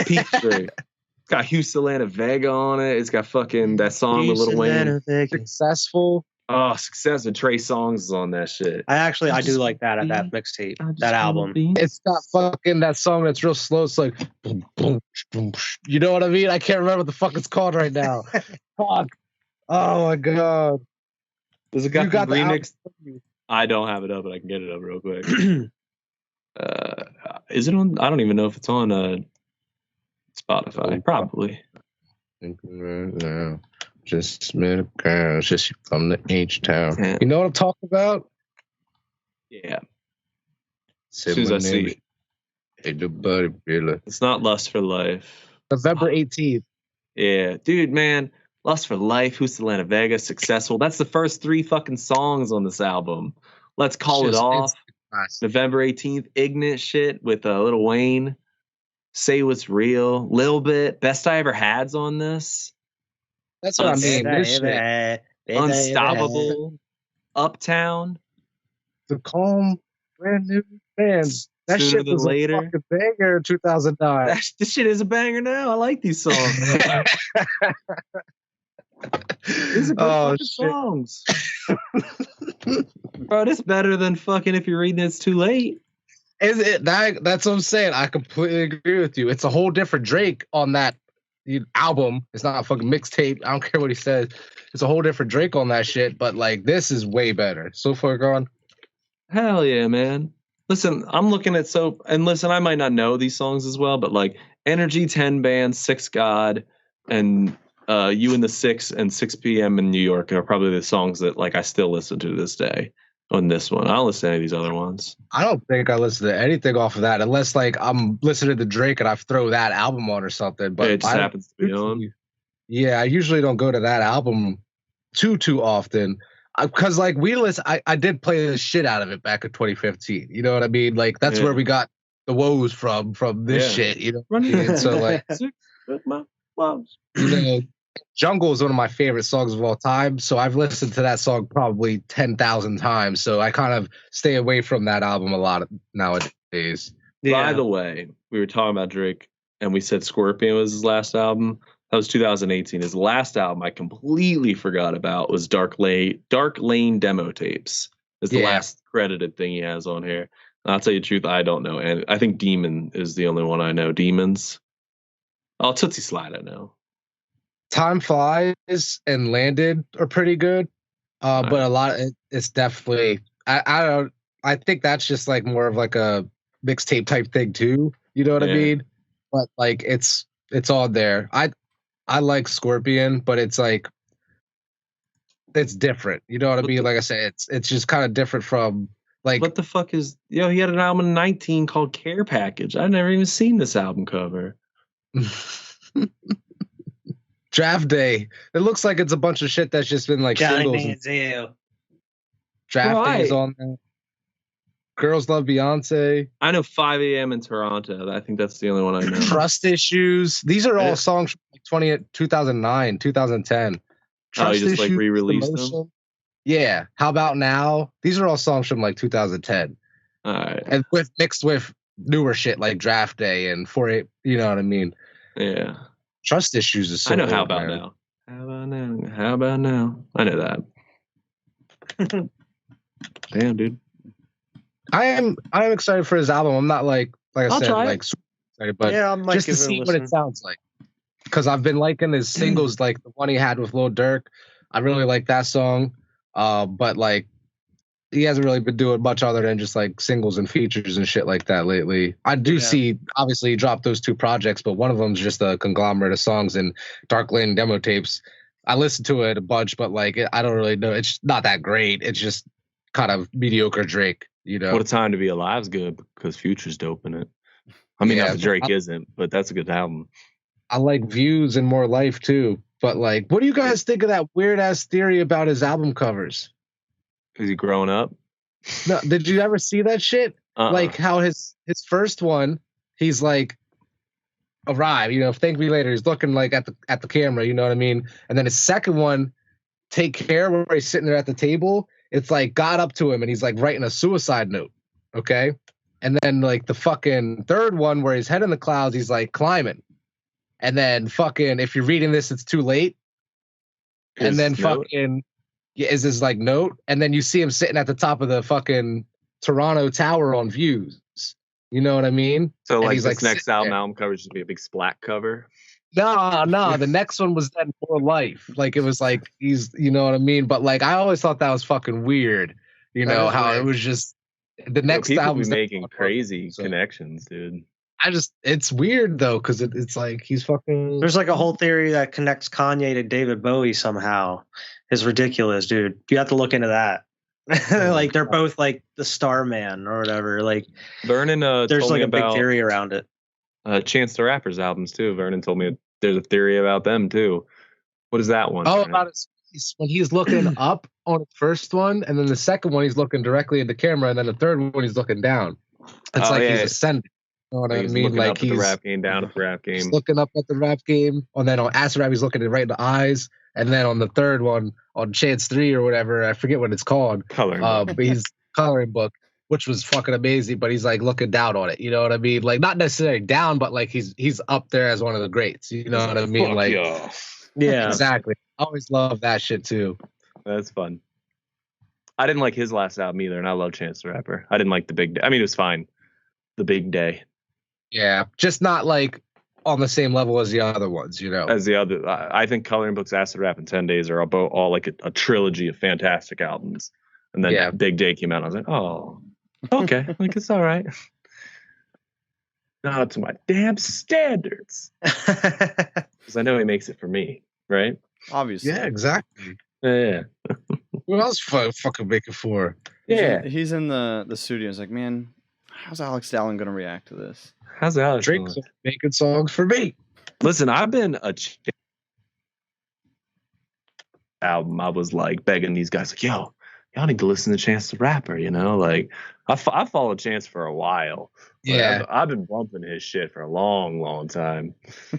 Peak It's got Houston Vega on it. It's got fucking that song with Lil Wayne. Successful. Oh, Success with Trey Songz is on that shit. I do like that mixtape, that album. It's got fucking that song that's real slow. It's like, boom, boom, boom. You know what I mean? I can't remember what the fuck it's called right now. Fuck. Oh my god. Does it got the remix? I don't have it up, but I can get it up real quick. Is it on? I don't even know if it's on Spotify. Probably. Just met a girl, just from the H-Town. You know what I'm talking about? Yeah. As soon as I see it. It's not Lust for Life. November 18th. Yeah. Dude, man. Lust for Life, Who's Atlanta Vega, Successful. That's the first 3 fucking songs on this album. Let's Call It Off. Nice. November 18th, Ignorant shit with Lil Wayne. Say What's Real. Lil Bit. Best I Ever Had's on this. That's what I mean. This shit. Unstoppable. Uptown. The Calm, brand new band. That Sooner shit Than was Later. a fucking banger in 2009. This shit is a banger now. I like these songs. These are good fucking songs. Bro, this better than fucking If You're Reading It's Too Late. Is it that's what I'm saying. I completely agree with you. It's a whole different Drake on that album. It's not a fucking mixtape. I don't care what he says. It's a whole different Drake on that shit. But like, this is way better. So far gone. Hell yeah, man. Listen, I'm looking at listen, I might not know these songs as well, but like Energy 10 Band, Six God, and You and the Six and 6 p.m. in New York are probably the songs that like I still listen to this day on this one. I don't listen to any of these other ones. I don't think I listen to anything off of that unless like I'm listening to Drake and I throw that album on or something. But it just happens to be on. Yeah, I usually don't go to that album too often. Because like I did play the shit out of it back in 2015. You know what I mean? Like that's where we got the woes from this shit. You know, and so like, you know, Jungle is one of my favorite songs of all time. So I've listened to that song probably 10,000 times. So I kind of stay away from that album a lot nowadays. Yeah. By the way, we were talking about Drake, and we said Scorpion was his last album. That was 2018. His last album I completely forgot about was Dark Lane Demo Tapes. Is the last credited thing he has on here. And I'll tell you the truth, I don't know. And I think Demon is the only one I know. Demons. Oh, Tootsie Slide I know. Time Flies and Landed are pretty good. But a lot of it's definitely I think that's just like more of like a mixtape type thing too. You know what I mean? But like it's all there. I like Scorpion, but it's like it's different. You know what I mean? Like I said, it's just kind of different from like what the fuck is he had an album in 19 called Care Package. I've never even seen this album cover. Draft Day. It looks like it's a bunch of shit that's just been like singles. Draft Day is on there. Girls Love Beyonce. I know 5 a.m. in Toronto. I think that's the only one I know. Trust Issues. These are all songs from 2009, 2010. Trust you just Issues, like re-released them? Yeah. How About Now? These are all songs from like 2010. All right. And mixed with newer shit like Draft Day and 4-8, you know what I mean? Yeah. Trust Issues is so I know cool, How About Now. How About Now? How About Now? I know that. Damn, dude. I am excited for his album. I'm not like I said, like super excited, but I might just to see what it sounds like. Because I've been liking his singles, like the one he had with Lil Durk. I really like that song. But like he hasn't really been doing much other than just like singles and features and shit like that lately. I do see, obviously, he dropped those 2 projects, but one of them's just a conglomerate of songs and Dark Lane Demo Tapes. I listened to it a bunch, but like I don't really know. It's not that great. It's just kind of mediocre Drake. You know, What a Time to Be Alive's good because Future's dope in it. I mean, not that Drake isn't, but that's a good album. I like Views and More Life too. But like, what do you guys think of that weird ass theory about his album covers? Is he growing up? No, did you ever see that shit? Like how his first one, he's like, arrive, you know, thank me later. He's looking like at the camera, you know what I mean? And then his second one, Take Care, where he's sitting there at the table. It's like got up to him and he's like writing a suicide note. Okay. And then like the fucking third one where his head in the clouds, he's like climbing. And then fucking, if you're reading this, it's too late. And then fucking is his like note. And then you see him sitting at the top of the fucking Toronto Tower on Views. You know what I mean? So like this next album cover is just be a big splat cover. No. The next one was then More Life. Like it was like he's, you know what I mean? But like I always thought that was fucking weird. You know how it was just the next album making crazy connections, dude. It's weird though because it's like he's fucking. There's like a whole theory that connects Kanye to David Bowie somehow. It's ridiculous, dude. You have to look into that. Like they're both like the Starman or whatever. Like Vernon, there's like a big theory around it. Chance the Rapper's albums too. Vernon told me there's a theory about them too. What is that one? Oh, about when he's looking up on the first one, and then the second one he's looking directly at the camera, and then the third one he's looking down. It's like he's ascending. You know what I mean? Like he's looking up at the rap game, down at the rap game. He's looking up at the rap game, and then on Acid Rap he's looking right in the eyes, and then on the third one, on Chance 3 or whatever, I forget what it's called. Coloring book. But he's coloring book, which was fucking amazing. But he's like looking down on it. You know what I mean? Like not necessarily down, but like he's up there as one of the greats. You know what I mean? Like yeah, exactly. I always love that shit too. That's fun. I didn't like his last album either, and I love Chance the Rapper. I didn't like The Big Day. I mean, it was fine. The Big Day. Yeah, just not like on the same level as the other ones, you know. As the other, I think Coloring Books, Acid Rap, and 10 Days are all like a trilogy of fantastic albums. And then Big Day came out, and I was like, oh, okay, like it's all right. Not up to my damn standards. Because I know he makes it for me, right? Obviously. Yeah, exactly. Yeah. What else fucking make it for? Yeah. He's in the studio. He's like, man, how's Alex Dallin gonna react to this? How's Alex Drake's making songs for me? Listen, I've been album. I was like begging these guys, like, yo, y'all need to listen to Chance the Rapper. You know, like I followed Chance for a while. Yeah, I've been bumping his shit for a long time.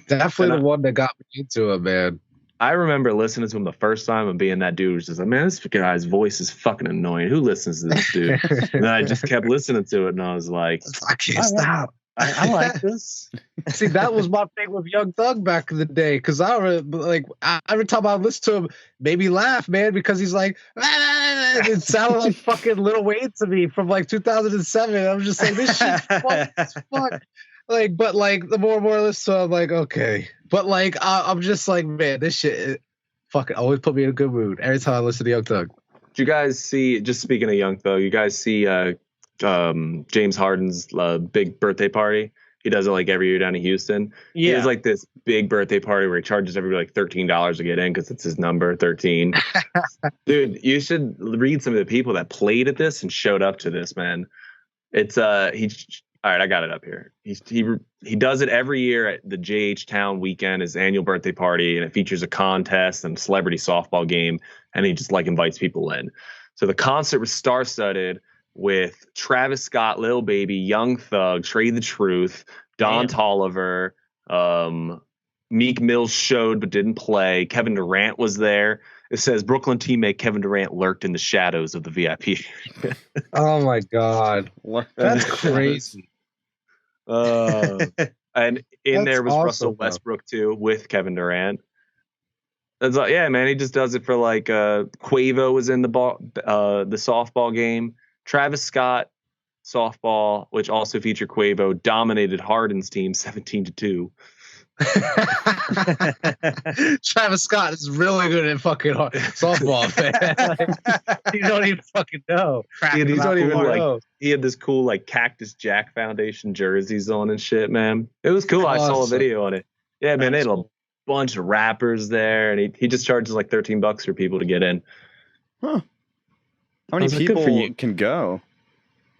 Definitely the one that got me into it, man. I remember listening to him the first time and being that dude was just like, man, this guy's voice is fucking annoying. Who listens to this dude? And then I just kept listening to it, and I was like, I can't stop. I like this. See, that was my thing with Young Thug back in the day, because every time I listen to him, made me laugh, man, because he's like, it sounded like fucking Lil Wayne to me from like 2007. I'm just like, this shit's fun as fuck. Like, but like the more and more I listen to it, I'm like, okay. But like, I'm just like, man, this shit fucking always put me in a good mood every time I listen to Young Thug. Did you guys see, just speaking of Young Thug, you guys see James Harden's big birthday party? He does it like every year down in Houston. Yeah. He has like this big birthday party where he charges everybody like $13 to get in because it's his number, 13. Dude, you should read some of the people that played at this and showed up to this, man. It's all right, I got it up here. He does it every year at the JH Town weekend, his annual birthday party, and it features a contest and celebrity softball game, and he just like invites people in. So the concert was star-studded with Travis Scott, Lil Baby, Young Thug, Trey the Truth, Don Toliver, Meek Mill showed but didn't play. Kevin Durant was there. It says Brooklyn teammate Kevin Durant lurked in the shadows of the VIP. Oh my God, that's crazy. And in there was awesome, Russell Westbrook too, with Kevin Durant. It's like, yeah, man, he just does it for like Quavo was in the softball game. Travis Scott softball, which also featured Quavo, dominated Harden's team 17-2. Travis Scott is really good at fucking softball, man. You don't even fucking know. He had this cool like Cactus Jack Foundation jerseys on and shit, man. It was cool. Awesome. I saw a video on it. Yeah, man, they had a bunch of rappers there, and he just charges like $13 for people to get in. Huh. How many people can go?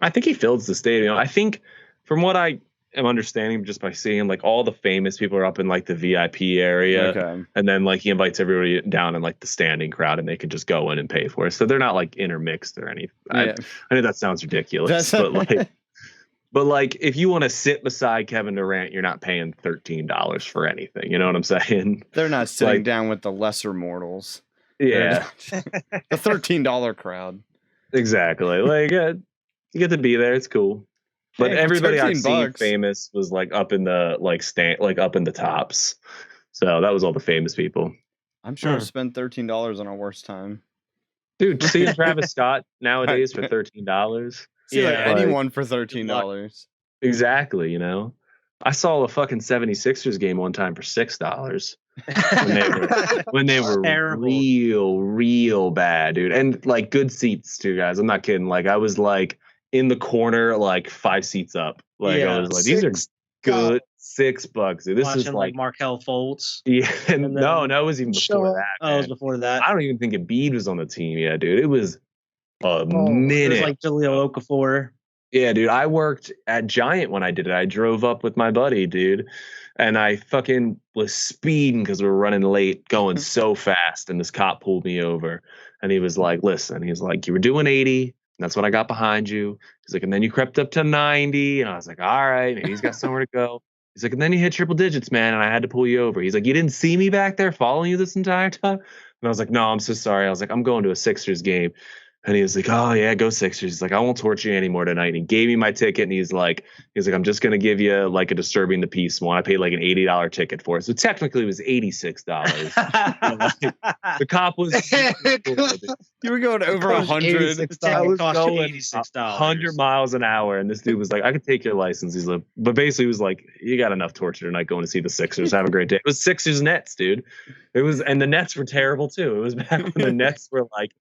I think he fills the stadium. I think from what I am understanding just by seeing like all the famous people are up in like the VIP area, and then like he invites everybody down in like the standing crowd, and they can just go in and pay for it. So they're not like intermixed or anything. Yeah. I know that sounds ridiculous, but like if you want to sit beside Kevin Durant, you're not paying $13 for anything. You know what I'm saying? They're not sitting down with the lesser mortals. Yeah, the $13 crowd. Exactly. Like you get to be there. It's cool. But everybody I've seen famous was like up in the up in the tops. So that was all the famous people. I'm sure I've spent $13 on our worst time. Dude, seeing Travis Scott nowadays for $13. See like anyone for $13. Exactly, you know. I saw a fucking 76ers game one time for $6. when they were real bad, dude. And like good seats too, guys. I'm not kidding. Like I was like in the corner, like 5 seats up. Like I was like, these are good $6, dude. This watching, is like Markelle Fultz. Yeah, no, it was even before that. Oh, it was before that. I don't even think Embiid was on the team yet, dude. It was a minute. It was like Jahlil Okafor. Yeah, dude. I worked at Giant when I did it. I drove up with my buddy, dude. And I fucking was speeding because we were running late, going so fast. And this cop pulled me over. And he was like, listen, he's like, you were doing 80. And that's when I got behind you. He's like, and then you crept up to 90. And I was like, all right, maybe he's got somewhere to go. He's like, and then you hit triple digits, man. And I had to pull you over. He's like, you didn't see me back there following you this entire time? And I was like, no, I'm so sorry. I was like, I'm going to a Sixers game. And he was like, oh, yeah, go Sixers. He's like, I won't torture you anymore tonight. And he gave me my ticket. And he's like, I'm just going to give you like a Disturbing the Peace one. I paid like an $80 ticket for it. So technically it was $86. The cop was. You were going over 100. I was going 100 miles an hour. And this dude was like, I could take your license. He's like, but basically he was like, you got enough torture tonight going to see the Sixers. Have a great day. It was Sixers Nets, dude. It was, and the Nets were terrible too. It was back when the Nets were like,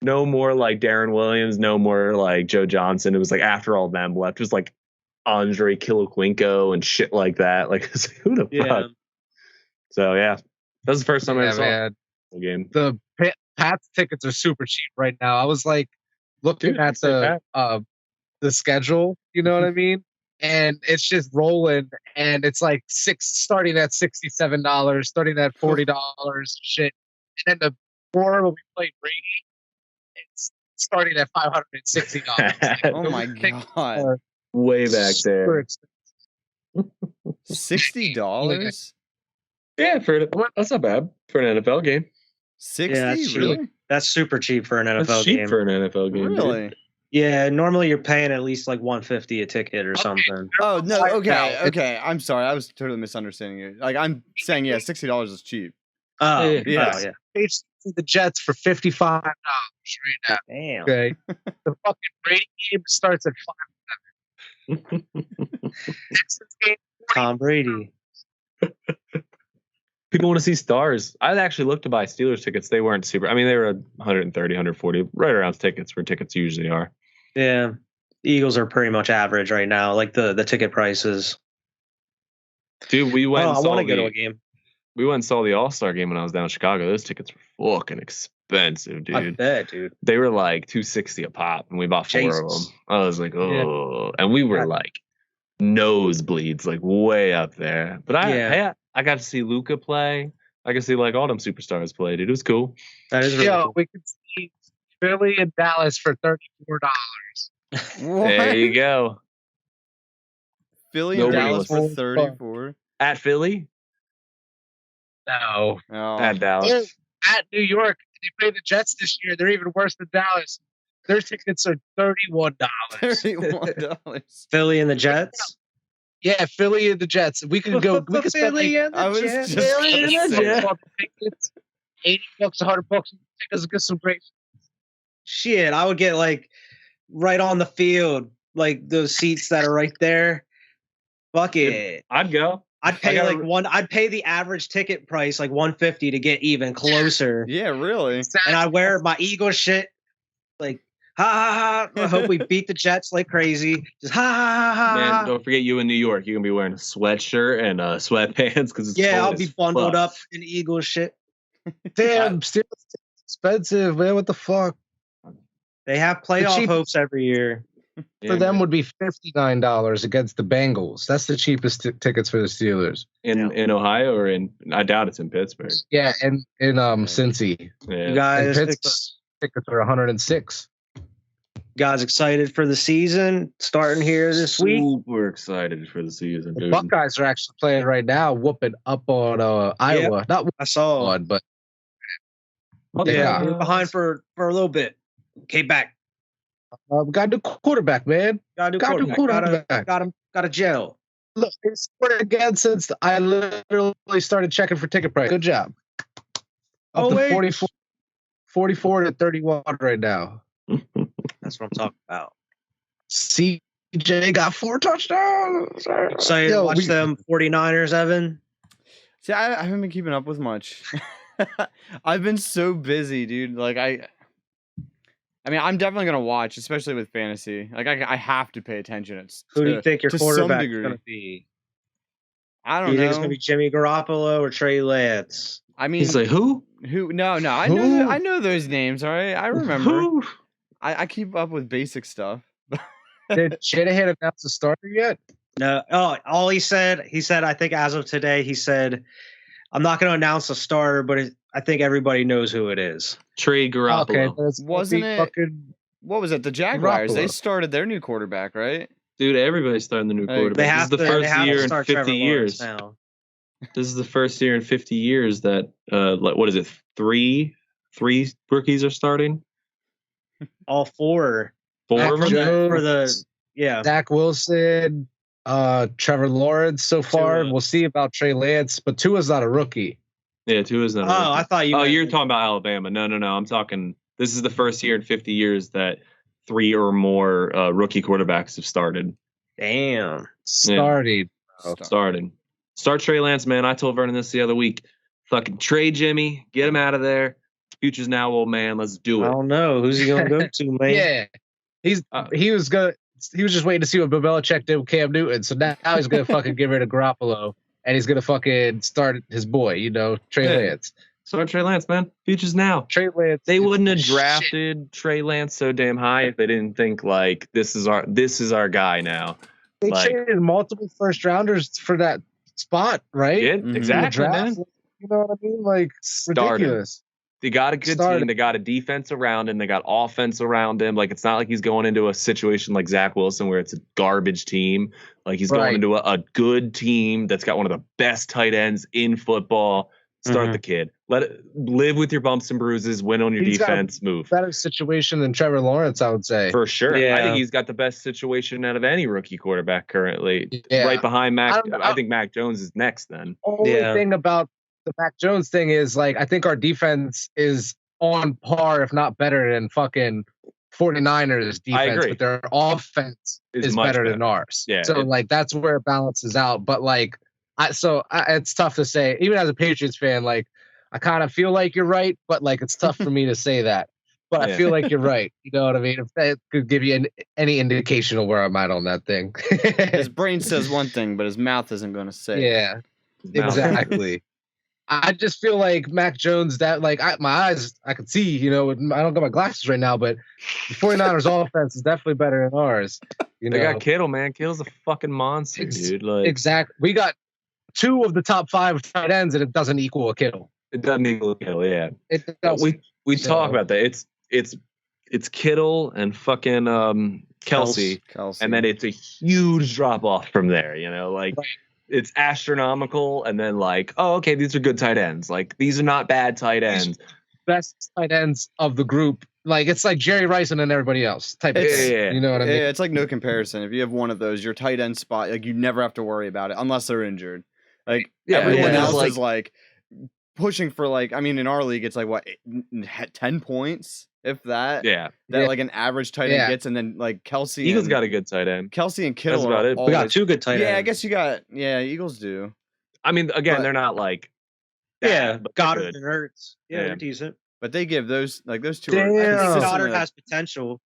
no more like Darren Williams, no more like Joe Johnson. It was like after all of them left, it was like Andre Kiloquinko and shit like that. Like, who the fuck? So yeah, that was the first time I saw the game. The Pats tickets are super cheap right now. I was like looking at the schedule, you know what I mean? And it's just rolling, and it's like starting at $67, starting at $40, shit. And then the four when we played Brady, it's starting at $560. Oh my god! Way back there. $60? Yeah, that's not bad for an NFL game. 60? Yeah, that's really? That's super cheap for an NFL That's cheap game. for an NFL game. Really? Dude. Yeah, normally you're paying at least like $150 a ticket or something. Oh no, okay. I'm sorry, I was totally misunderstanding you. Like I'm saying, yeah, $60 is cheap. Oh, yeah. The Jets for $55 right now. Damn. Okay. The fucking Brady game starts at $5. Tom Brady. People want to see stars. I actually looked to buy Steelers tickets. They weren't super. I mean, they were 130, 140, right around tickets where tickets usually are. Yeah. The Eagles are pretty much average right now, like the ticket prices. Dude, we went. I want to go to a game. We went and saw the All-Star game when I was down in Chicago. Those tickets were fucking expensive, dude. I bet, dude. They were like $260 a pop, and we bought 4 of them. I was like, oh, and we were like nosebleeds, like way up there. But I got to see Luka play. I could see like all them superstars play, dude. It was cool. That is really cool. We could see Philly and Dallas for $34. There you go. Philly and Dallas for 34 at Philly. No. At Dallas. At New York, they play the Jets this year. They're even worse than Dallas. Their tickets are $31. $31. Philly and the Jets. Yeah, Philly and the Jets. We could go. We could spend Philly and the Jets. Philly and the Jets. $80, $100. Take us get some great. Shit, I would get like right on the field, like those seats that are right there. Fuck it. I'd go. I'd pay I'd pay the average ticket price like $150 to get even closer. Yeah, really. And I wear my Eagles shit, like ha ha ha. I hope we beat the Jets like crazy. Just ha ha ha ha. Man, don't forget you in New York. You're gonna be wearing a sweatshirt and sweatpants because it's cold I'll be bundled fuck. up in Eagles shit. Damn, still expensive, man. What the fuck? They have playoff hopes every year. For them would be $59 against the Bengals. That's the cheapest tickets for the Steelers. In Ohio or I doubt it's in Pittsburgh. Yeah, in Cincy. Yeah. You guys, tickets are $106. Guys excited for the season starting here this week? Super excited for the season, dude. The Buckeyes are actually playing right now, whooping up on Iowa. Not I saw one, but we're behind for a little bit. Okay, back. We got a new quarterback, man. Got a gel. Look, they scored again since I literally started checking for ticket price. Good job. Up to 44 to 31 right now. That's what I'm talking about. CJ got 4 touchdowns. Excited to watch them 49ers, Evan? See, I haven't been keeping up with much. I've been so busy, dude. Like I mean, I'm definitely gonna watch, especially with fantasy. Like, I have to pay attention. Who do you think your quarterback is gonna be? I don't know. Do you think it's gonna be Jimmy Garoppolo or Trey Lance? I mean, he's like who? Who? No. I know those names. All right, I remember. I keep up with basic stuff. Did Shanahan announce the starter yet? No. Oh, all he said, I think as of today, he said, I'm not going to announce a starter, but I think everybody knows who it is. Trade Garoppolo. Okay, Wasn't it? What was it? The Jaguars. Garoppolo. They started their new quarterback, right? Dude, everybody's starting the new quarterback. This is the first year in 50 years. Now. This is the first year in 50 years that, what is it? Three rookies are starting. All four. Four of them for the Zach Wilson, Trevor Lawrence so far. Tua. We'll see about Trey Lance, but Tua's not a rookie. Yeah, Tua's not. Oh, I thought you. Oh, you're talking about Alabama. No. I'm talking. This is the first year in 50 years that 3 or more rookie quarterbacks have started. Damn. Starting. Start Trey Lance, man. I told Vernon this the other week. Fucking trade Jimmy. Get him out of there. Future's now old man. Let's do it. I don't know. Who's he going to go to, man? Yeah. He was just waiting to see what Bill Belichick did with Cam Newton. So now he's going to fucking get rid of Garoppolo. And he's going to fucking start his boy, Trey Lance. Start Trey Lance, man. Future's now. Trey Lance. They wouldn't have drafted Trey Lance so damn high if they didn't think like this is our guy now. They traded multiple first rounders for that spot, right? Yeah, exactly, man. You know what I mean? Like ridiculous. They got a good team. They got a defense around him. They got offense around him. Like, it's not like he's going into a situation like Zach Wilson where it's a garbage team. Like, he's going into a good team that's got one of the best tight ends in football. Start the kid. Let it live with your bumps and bruises. Win on your defense. Move. Better situation than Trevor Lawrence, I would say. For sure. Yeah. I think he's got the best situation out of any rookie quarterback currently. Yeah. Right behind Mac. I think Mac Jones is next then. Only thing about the Mac Jones thing is, like, I think our defense is on par, if not better, than fucking 49ers defense, but their offense is better than ours. Yeah, so like that's where it balances out. But like, it's tough to say. Even as a Patriots fan, like I kind of feel like you're right, but like it's tough for me to say that. But I feel like you're right. You know what I mean? If that could give you any indication of where I'm at on that thing. His brain says one thing, but his mouth isn't going to say. Yeah, exactly. I just feel like Mac Jones, that like my eyes, I could see, I don't got my glasses right now, but the 49ers offense is definitely better than ours. They got Kittle, man. Kittle's a fucking monster, dude. Like, exactly. We got 2 of the top 5 tight ends, and it doesn't equal a Kittle. It doesn't equal a Kittle, yeah. We talk about that. It's Kittle and fucking Kelsey, and then it's a huge drop off from there. It's astronomical, and then like, oh, okay, these are good tight ends. Like, these are not bad tight ends. Best tight ends of the group. Like, it's like Jerry Rice and then everybody else. You know what I mean? Yeah, it's like no comparison. If you have one of those, your tight end spot, like, you never have to worry about it unless they're injured. Like, everyone else is like pushing for, like, I mean, in our league, it's like what, 10 points, if that. Yeah. Like an average tight end gets, and then like Kelsey. Eagles got a good tight end. Kelsey and Kittle. That's about it. We got 2 good tight ends. Yeah, I guess you got. Yeah, Eagles do. I mean, again, they're not like. Goddard and Hurts. Yeah, they're decent. But they give those 2. Damn. I think Goddard has potential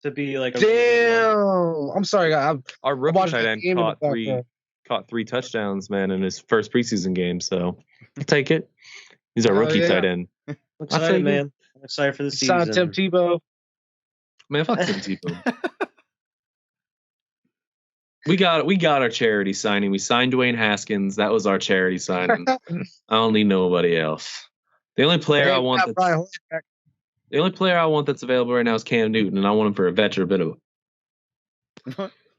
to be like. I'm sorry. Our rookie tight end caught 3 touchdowns, man, in his first preseason game. So I'll take it. He's our rookie tight end. I'm excited, man. I'm excited for the season. Sign Tim Tebow. Man, fuck Tim Tebow. We got our charity signing. We signed Dwayne Haskins. That was our charity signing. I don't need nobody else. The only player I want that's available right now is Cam Newton, and I want him for a veteran minimum.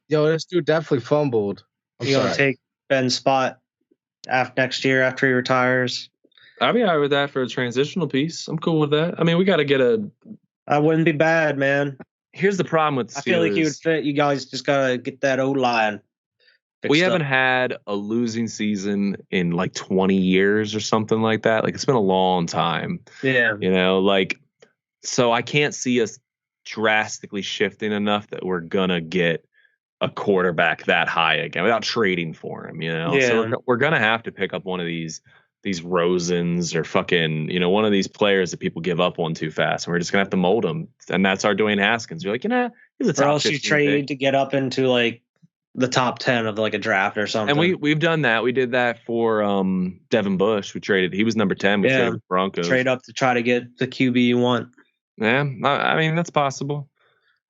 Yo, this dude definitely fumbled. You gonna take Ben's spot next year after he retires? I'll be all right with that for a transitional piece. I'm cool with that. I mean, we got to get I wouldn't be bad, man. Here's the problem with the Steelers. I feel like he would fit. You guys just gotta get that O-line. We haven't had a losing season in like 20 years or something like that. Like, it's been a long time. Yeah. So I can't see us drastically shifting enough that we're gonna get a quarterback that high again without trading for him. Yeah. So we're gonna have to pick up one of these Rosens or fucking, one of these players that people give up on too fast, and we're just gonna have to mold them. And that's our Dwayne Haskins. You're like, he's a top. Or else you trade to get up into like the top 10 of like a draft or something. And we've done that. We did that for Devin Bush. We traded. He was number 10. We traded with Broncos. Trade up to try to get the QB you want. Yeah, I mean, that's possible.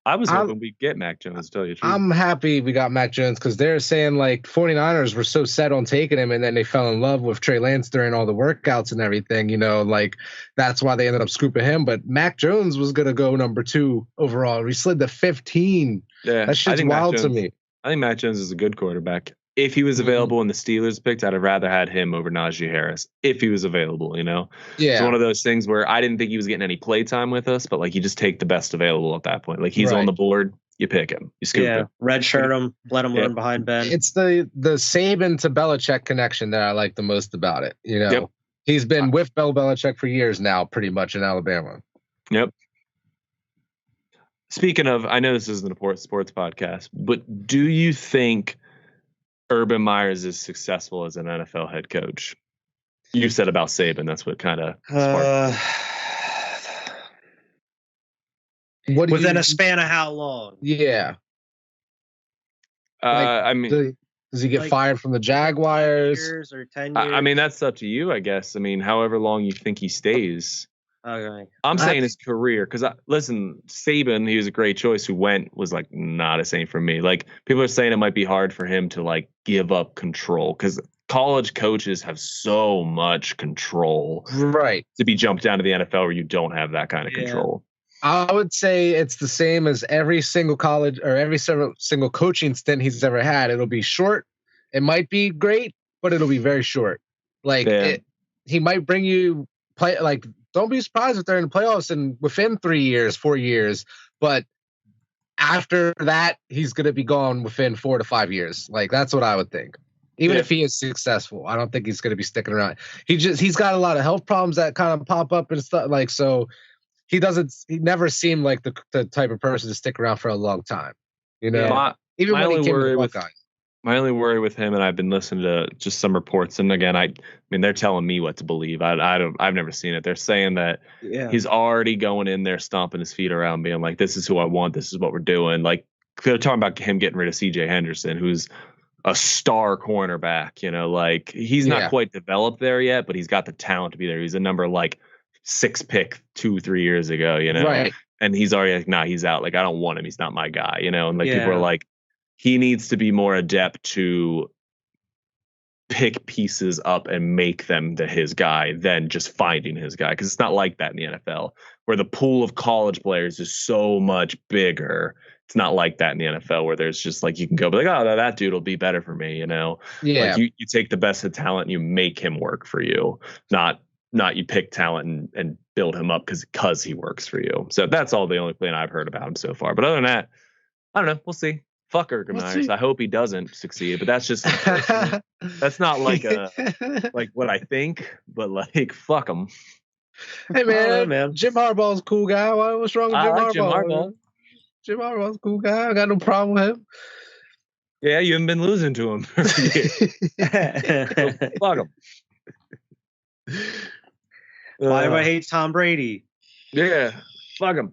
I was hoping we'd get Mac Jones, to tell you the truth. I'm happy we got Mac Jones because they're saying like 49ers were so set on taking him, and then they fell in love with Trey Lance during all the workouts and everything. Like that's why they ended up scooping him. But Mac Jones was gonna go number 2 overall. We slid to 15. Yeah, that shit's wild to me. I think Mac Jones is a good quarterback. If he was available and the Steelers picked, I'd have rather had him over Najee Harris. If he was available, Yeah. It's one of those things where I didn't think he was getting any play time with us, but like you just take the best available at that point. Like he's on the board, you pick him, you scoop him. Red shirt him, let him learn behind Ben. It's the Saban to Belichick connection that I like the most about it. Yep. He's been with Bill Belichick for years now, pretty much in Alabama. Yep. Speaking of, I know this isn't a sports podcast, but do you think Urban Meyer is ssuccessful as an NFL head coach? You said about Saban. That's what kind of sparked. Within a span of how long? Yeah. I mean, does he get fired from the Jaguars? 10 years or 10 years? I mean, that's up to you, I guess. I mean, however long you think he stays. Okay. I'm saying his career, because listen, Saban, he was a great choice. Who was like not a saint for me. Like people are saying it might be hard for him to like give up control because college coaches have so much control, right? To be jumped down to the NFL where you don't have that kind of control. I would say it's the same as every single college or every single coaching stint he's ever had. It'll be short. It might be great, but it'll be very short. Like he might bring you play like. Don't be surprised if they're in the playoffs and within 3 years, 4 years. But after that, he's going to be gone within 4 to 5 years. Like, that's what I would think. Even if he is successful, I don't think he's going to be sticking around. He's got a lot of health problems that kind of pop up and stuff. Like, so he never seemed like the type of person to stick around for a long time. Even when he came to the Buckeyes. My only worry with him, and I've been listening to just some reports, and again, I mean, they're telling me what to believe. I've never seen it. They're saying that he's already going in there, stomping his feet around, being like, "This is who I want. This is what we're doing." Like they're talking about him getting rid of C.J. Henderson, who's a star cornerback. Like he's not quite developed there yet, but he's got the talent to be there. He's a number like 6 pick 2-3 years ago. Right. And he's already like, nah, he's out. Like I don't want him. He's not my guy. And like people are like. He needs to be more adept to pick pieces up and make them his guy than just finding his guy. Because it's not like that in the NFL, where the pool of college players is so much bigger. It's not like that in the NFL, where there's just like you can go be like, oh, that dude will be better for me. Yeah. Like you take the best of talent and you make him work for you, not you pick talent and build him up because he works for you. So that's all the only plan I've heard about him so far. But other than that, I don't know. We'll see. Fuck Urban Myers. I hope he doesn't succeed, but that's just that's not like like what I think, but like fuck him. Hey man, Jim Harbaugh's a cool guy. What's wrong with Jim Harbaugh? Jim Harbaugh. Jim Harbaugh's a cool guy. I got no problem with him. Yeah, you haven't been losing to him for years. So fuck him. Everybody hates Tom Brady. Yeah, fuck him.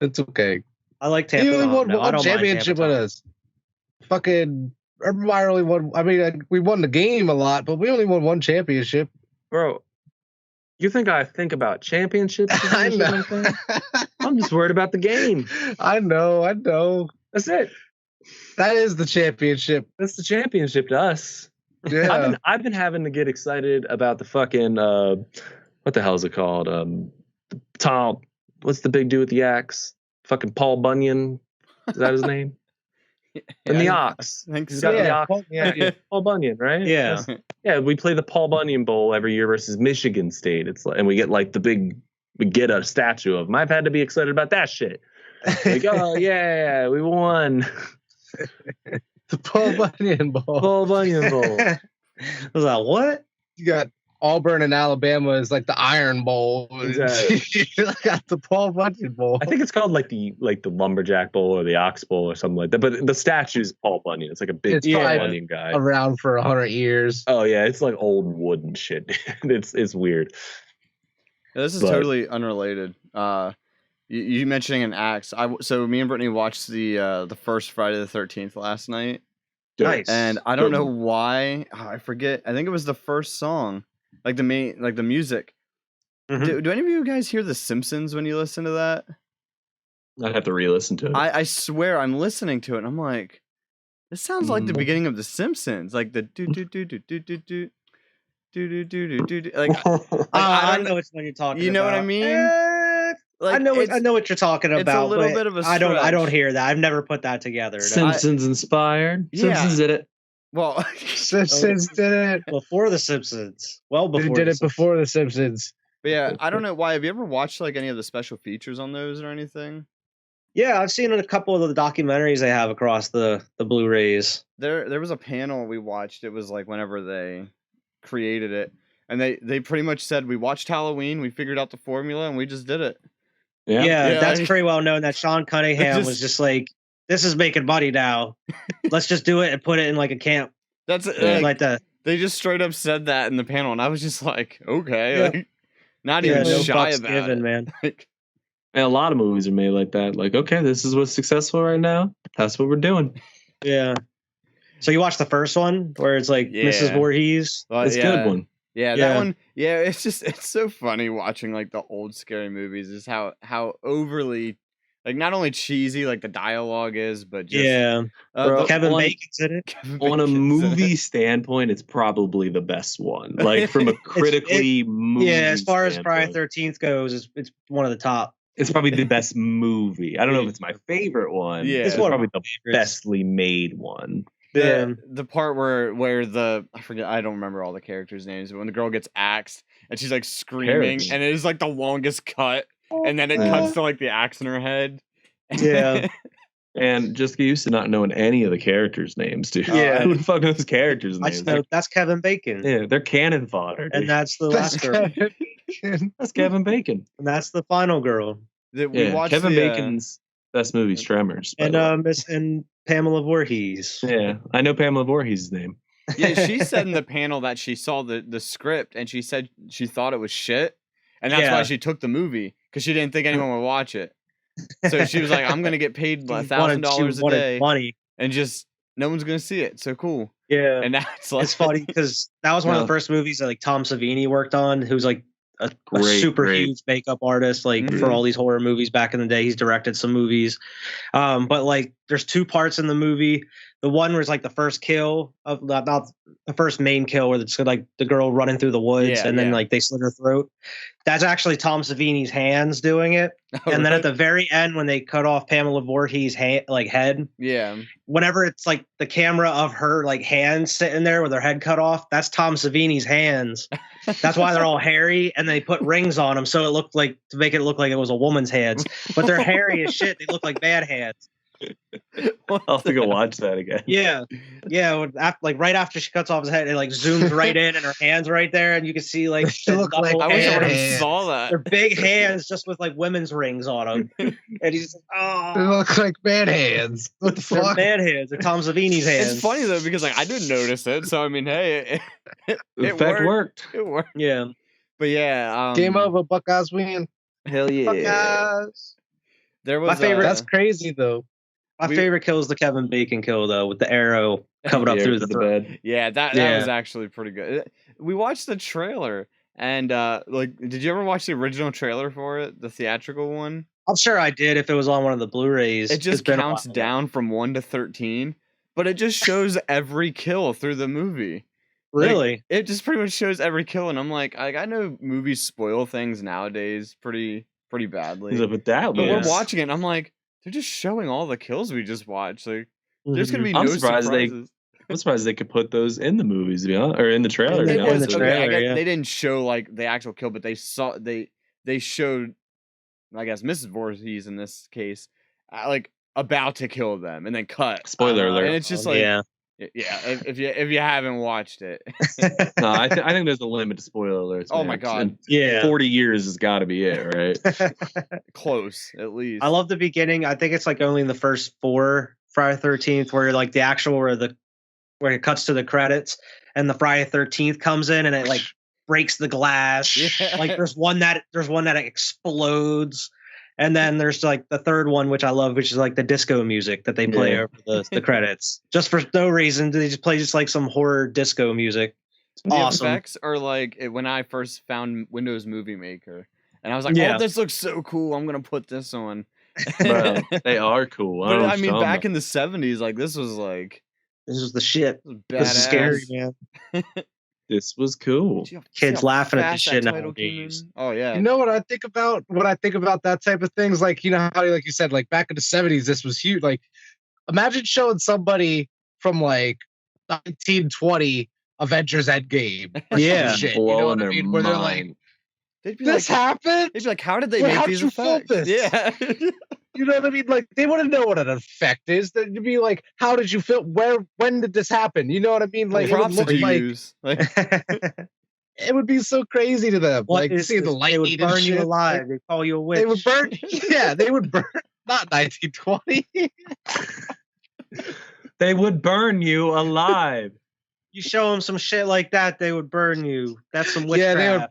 It's okay. I like Tampa. He only won one championship with us. Fucking Urban Meyer only won. I mean, we won the game a lot, but we only won one championship. Bro, you think I think about championships? I know. I'm just worried about the game. I know. That's it. That is the championship. That's the championship to us. Yeah. I've been having to get excited about the fucking what the hell is it called? Tom, what's the big dude with the axe? Fucking Paul Bunyan, is that his name? And the Ox. I think He's so. got the Ox. Paul Bunyan, right? Yeah. Yeah, we play the Paul Bunyan Bowl every year versus Michigan State. It's like, and we get like we get a statue of him. I've had to be excited about that shit. Like, oh yeah, we won. The Paul Bunyan Bowl. Paul Bunyan Bowl. I was like, what? You got Auburn and Alabama is like the Iron Bowl. Exactly. You got the Paul Bunyan Bowl. I think it's called like the Lumberjack Bowl or the Ox Bowl or something like that. But the statue is Paul Bunyan. It's like a big Paul Bunyan guy. Around for 100 years. Oh yeah, it's like old wooden shit. It's weird. Yeah, this is totally unrelated. You mentioning an axe. So me and Brittany watched the first Friday the 13th last night. Nice. And I don't know why. I forget. I think it was the first song. Like the music. Mm-hmm. Do any of you guys hear The Simpsons when you listen to that? I'd have to re-listen to it. I swear I'm listening to it and I'm like, this sounds like the beginning of The Simpsons, like the do do do do do do do do do do do do. Like I know which one you're talking about. You know what I mean? Like, I know what you're talking about. It's a little bit of a stretch. I don't hear that. I've never put that together. Simpsons inspired. Simpsons did it. Well, Simpsons did it before the Simpsons. Well, before they did it before the Simpsons. But yeah, I don't know why. Have you ever watched like any of the special features on those or anything? Yeah, I've seen a couple of the documentaries they have across the Blu-rays. There was a panel we watched. It was like whenever they created it, and they pretty much said, we watched Halloween, we figured out the formula, and we just did it. Yeah, that's pretty well known that Sean Cunningham was just like, this is making money now. Let's just do it and put it in like a camp. That's like that. They just straight up said that in the panel, and I was just like, okay, like, not even shy about it, man. Like, and a lot of movies are made like that. Like, okay, this is what's successful right now. That's what we're doing. Yeah. So you watched the first one where it's like Mrs. Voorhees? It's a good one. Yeah, that one. Yeah, it's so funny watching like the old scary movies. Is how overly like not only cheesy like the dialogue is, but just Kevin Bacon's in it. On a movie standpoint, it's probably the best one. Like from a critically movie. Yeah, as far as Friday 13th goes, it's one of the top. It's probably the best movie. I don't know if it's my favorite one. Yeah, it's probably the bestly made one. The part where the I forget, I don't remember all the characters' names, but when the girl gets axed and she's like screaming and it is like the longest cut, and then it cuts to like the axe in her head. Yeah. And just get used to not knowing any of the characters' names, dude. Yeah. Who the fuck knows characters' names? I just know that's Kevin Bacon. Yeah, they're cannon fodder. Dude. And that's the last girl. That's Kevin Bacon. And that's the final girl. Kevin Bacon's best movie, Tremors. And Pamela Voorhees. Yeah, I know Pamela Voorhees' name. Yeah, she said in the panel that she saw the script and she said she thought it was shit, and that's why she took the movie, because she didn't think anyone would watch it. So she was like, "I'm gonna get paid $1,000 a day, money, and just no one's gonna see it." So cool. Yeah, and that's like, it's funny because that was one of the first movies that like Tom Savini worked on, who's like a super huge makeup artist, like for all these horror movies back in the day. He's directed some movies, but like there's two parts in the movie. The one was like the first kill of not the first main kill, where it's like the girl running through the woods and then like they slit her throat. That's actually Tom Savini's hands doing it. And then at the very end, when they cut off Pamela Voorhees' head, whenever it's like the camera of her like hands sitting there with her head cut off, that's Tom Savini's hands. That's why they're all hairy, and they put rings on them so it looked like, to make it look like it was a woman's hands, but they're hairy as shit. They look like bad hands. I'll have to go watch that again. Yeah. Like right after she cuts off his head, it like zooms right in, and her hands right there, and you can see like they look like I wish I would have saw that. They're big hands, just with like women's rings on them, and he's just they look like man hands. What the fuck? They're man hands. They're Tom Savini's hands. It's funny though because like I didn't notice it, so I mean, hey, it worked. It worked. Yeah, but yeah, game over, Buckeyes win. Hell yeah, Buckeyes. There was my favorite. That's crazy though. My favorite kill is the Kevin Bacon kill, though, with the arrow coming up through the bed. Yeah, that was actually pretty good. We watched the trailer, and like, did you ever watch the original trailer for it, the theatrical one? I'm sure I did if it was on one of the Blu-rays. It just counts down from 1 to 13, but it just shows every kill through the movie. Really? Like, it just pretty much shows every kill, and I'm like I know movies spoil things nowadays pretty badly. But we're watching it, and I'm like, they're just showing all the kills we just watched. Like, there's gonna be no surprises. I'm surprised they could put those in the movies, to be honest, or in the trailer. They didn't show like the actual kill, but they showed, I guess, Mrs. Voorhees in this case, like about to kill them, and then cut. Spoiler alert! And it's just if you haven't watched it. No, I think there's a limit to spoiler alerts. Oh my god! And 40 years has got to be it, right? Close, at least. I love the beginning. I think it's like only in the first 4 Friday 13th where like the actual where it cuts to the credits and the Friday 13th comes in and it like breaks the glass. Yeah. Like there's one that explodes. And then there's like the third one, which I love, which is like the disco music that they play over the credits. Just for no reason. They just play just like some horror disco music. Awesome. The effects are like when I first found Windows Movie Maker. And I was like, oh, this looks so cool. I'm going to put this on. Bro, they are cool. But I mean, back in the 70s, like this was the shit. This is scary, man. This was cool. Kids laughing at this shit nowadays. Oh yeah. You know what I think about when I think about that type of things? Like, you know how, like you said, like back in the 70s, this was huge. Like, imagine showing somebody from like 1920 Avengers Endgame. Yeah, shit, blowing you know their Where they're mind. like, they'd be this happened? They'd be like, how did they make these effects? Yeah. You know what I mean? Like, they wouldn't know what an effect is. They'd be like, how did you feel? When did this happen? You know what I mean? Like, what props did you use? It would be so crazy to them. What like, see the lightning. They would burn you alive. They call you a witch. They would burn. Yeah, they would burn. Not 1920. They would burn you alive. You show them some shit like that, they would burn you. That's some witchcraft. Yeah,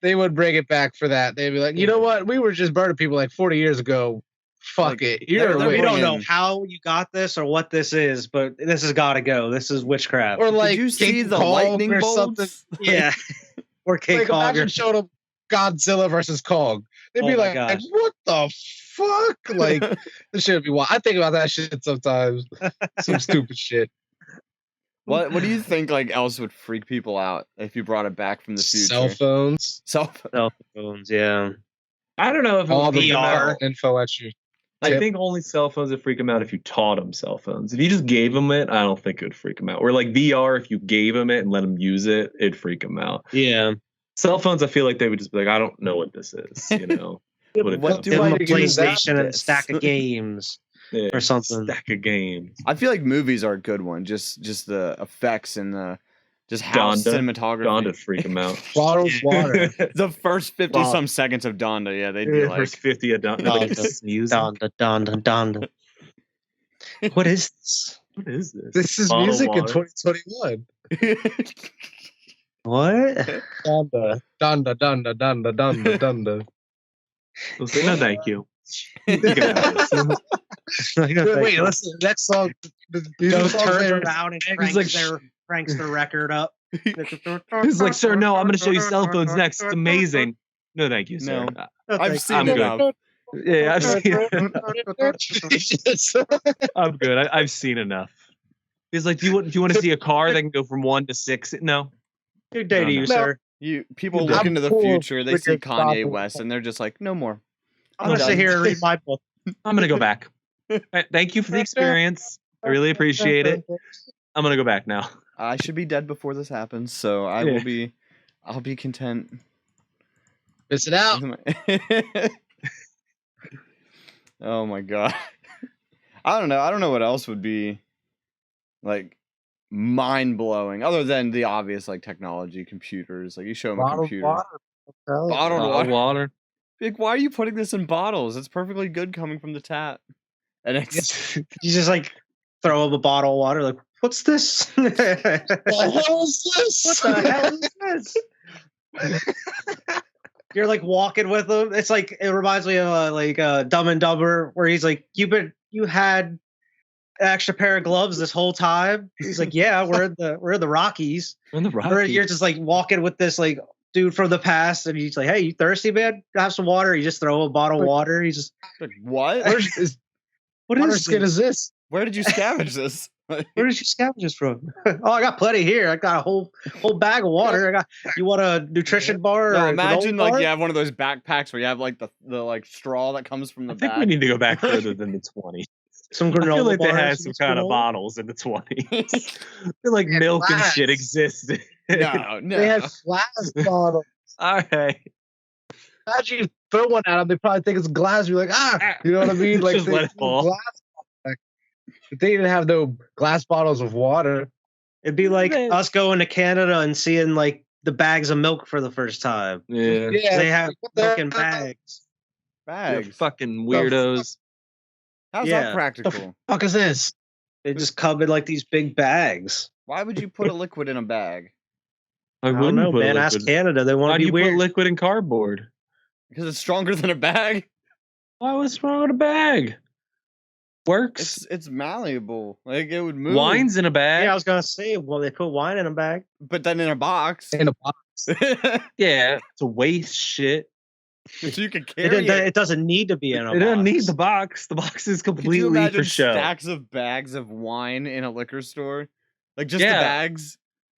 they would bring it back for that. They'd be like, you know what? We were just burning people like 40 years ago. Fuck it. We don't know how you got this or what this is, but this has got to go. This is witchcraft. Or like, did you see the lightning or bolts? something? Yeah. Or King like, Kong. imagine showing them Godzilla versus Kong. They'd be like, what the fuck? Like, this shit would be wild. I think about that shit sometimes. Some stupid shit. What do you think like else would freak people out if you brought it back from the future? Cell phones. Cell phones, yeah. I don't know if all the VR info at you. I think only cell phones would freak them out if you taught them cell phones. If you just gave them it, I don't think it would freak them out. Or like VR, if you gave them it and let them use it, it'd freak them out. Yeah. Cell phones, I feel like they would just be like, I don't know what this is, you know. What do Give I them a do PlayStation and a this? stack of games Yeah, or something. Stack of games. I feel like movies are a good one. Just the effects and the just how cinematography. Donda freak them out. Bottled water. The first 50 some seconds of Donda, yeah, they'd be like first 50 of Donda. Donda. What is this? What is this? This is Bottled music water. in 2021. What? Donda. We'll say no, thank you. Wait, listen. Next song. Joe turns around and cranks the record up. He's like, sir, no, I'm going to show you cell phones next. It's amazing. No, thank you, sir. No. I've seen I'm enough. good. Yeah, I've seen I'm good. I've seen enough. He's like, do you want to see a car that can go from 1 to 6? No. Good day to you, sir. People look into the future, they see Kanye West, and they're just like, no more. I'm going to sit here and read my book. I'm going to go back. Thank you for the experience. I really appreciate it. I'm going to go back now. I should be dead before this happens, so I'll be content. Piss it out. Oh my god. I don't know what else would be like mind-blowing other than the obvious like technology, computers. Like you show them a computer. Bottled water. Like, why are you putting this in bottles? It's perfectly good coming from the tap. And it's you just like throw up a bottle of water like, what's this? What the hell is this? What the hell is this? You're like walking with him. It's like it reminds me of Dumb and Dumber, where he's like, you had an extra pair of gloves this whole time. He's like, yeah, we're in the Rockies. We're in the Rockies. Or you're just like walking with this like dude from the past, and he's like, hey, you thirsty, man? Have some water. You just throw a bottle of water. He's just like, what? What skin is this? Where did you scavenge this? Where did you scavenge this from? Oh, I got plenty here. I got a whole bag of water. You want a nutrition bar? No, or imagine bar? you have one of those backpacks where you have like the like straw that comes from the I think back. we need to go back further than the 20s. Some granola I feel like they bars, had some kind of bottles in the 20s. I feel like milk and shit existed. No. They had glass bottles. All right. Imagine you throw one at them, they probably think it's glass. You're like, you know what I mean? Like, just let it fall. Glass. If they didn't have no glass bottles of water, it'd be like us going to Canada and seeing like the bags of milk for the first time. Yeah. They have fucking bags. You're fucking weirdos. How's that practical? The fuck is this? They just come in like these big bags. Why would you put a liquid in a bag? I don't know, man. Ask Canada. They want to be weird. Why do you put liquid in cardboard? Because it's stronger than a bag. Why was wrong with a bag? Works. It's malleable. Like it would move. Wine's in a bag. Yeah, I was gonna say. Well, they put wine in a bag, but then in a box. In a box. Yeah, it's a waste shit. So you can carry it doesn't need to be in a box. It doesn't need the box. The box is Could you completely imagine for show. stacks of bags of wine in a liquor store? Like just the bags?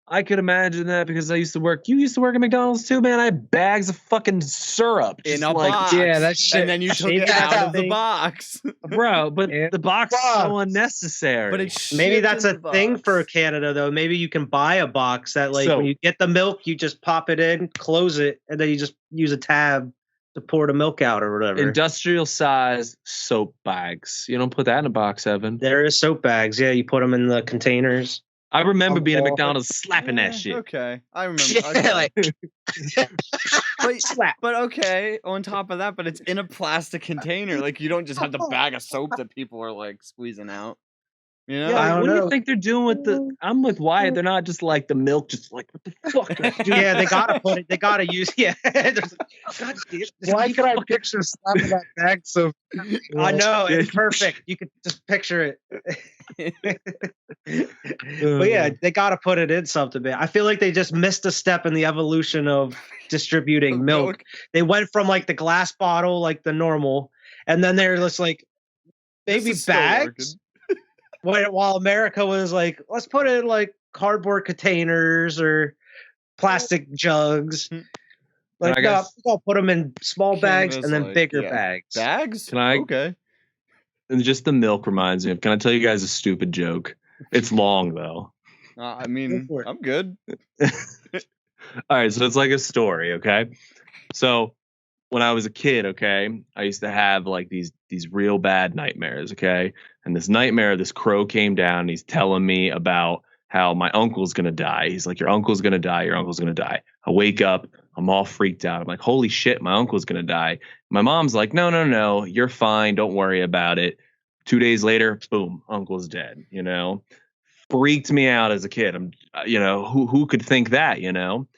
I could imagine that because I used to work. You used to work at McDonald's too, man. I had bags of fucking syrup In a box. Yeah, that shit. And then you took it out of the box. Bro, but the box is so unnecessary. But it's maybe that's a thing for Canada, though. Maybe you can buy a box that, like, when you get the milk, you just pop it in, close it, and then you just use a tab to pour the milk out or whatever. Industrial size soap bags. You don't put that in a box, Evan. There is soap bags. Yeah, you put them in the containers. I remember being at McDonald's slapping that shit. Okay, I remember. But okay, on top of that, but it's in a plastic container. Like you don't just have the bag of soap that people are like squeezing out. You know? Yeah, what do you think they're doing with the? I'm with Wyatt. They're not just like the milk, just like what the fuck? Yeah, they gotta put it. They gotta use. Yeah. God damn, why could I picture slapping that bag so? I know it's perfect. You could just picture it. But yeah, they gotta put it in something. Man. I feel like they just missed a step in the evolution of distributing milk. They went from like the glass bottle, like the normal, and then they're just like maybe bags. While America was like, let's put it in like cardboard containers or plastic jugs. Like, no, I'll put them in small bags and then bigger bags. Bags? Can I? Okay. And just the milk reminds me of. Can I tell you guys a stupid joke? It's long though. I mean, I'm good. All right, so it's like a story. Okay, so when I was a kid, okay, I used to have like these real bad nightmares. Okay. And this nightmare, this crow came down and he's telling me about how my uncle's going to die. He's like, your uncle's going to die. Your uncle's going to die. I wake up. I'm all freaked out. I'm like, holy shit, my uncle's going to die. My mom's like, no, you're fine. Don't worry about it. 2 days later, boom, uncle's dead, you know, freaked me out as a kid. I'm, you know, who could think that, you know?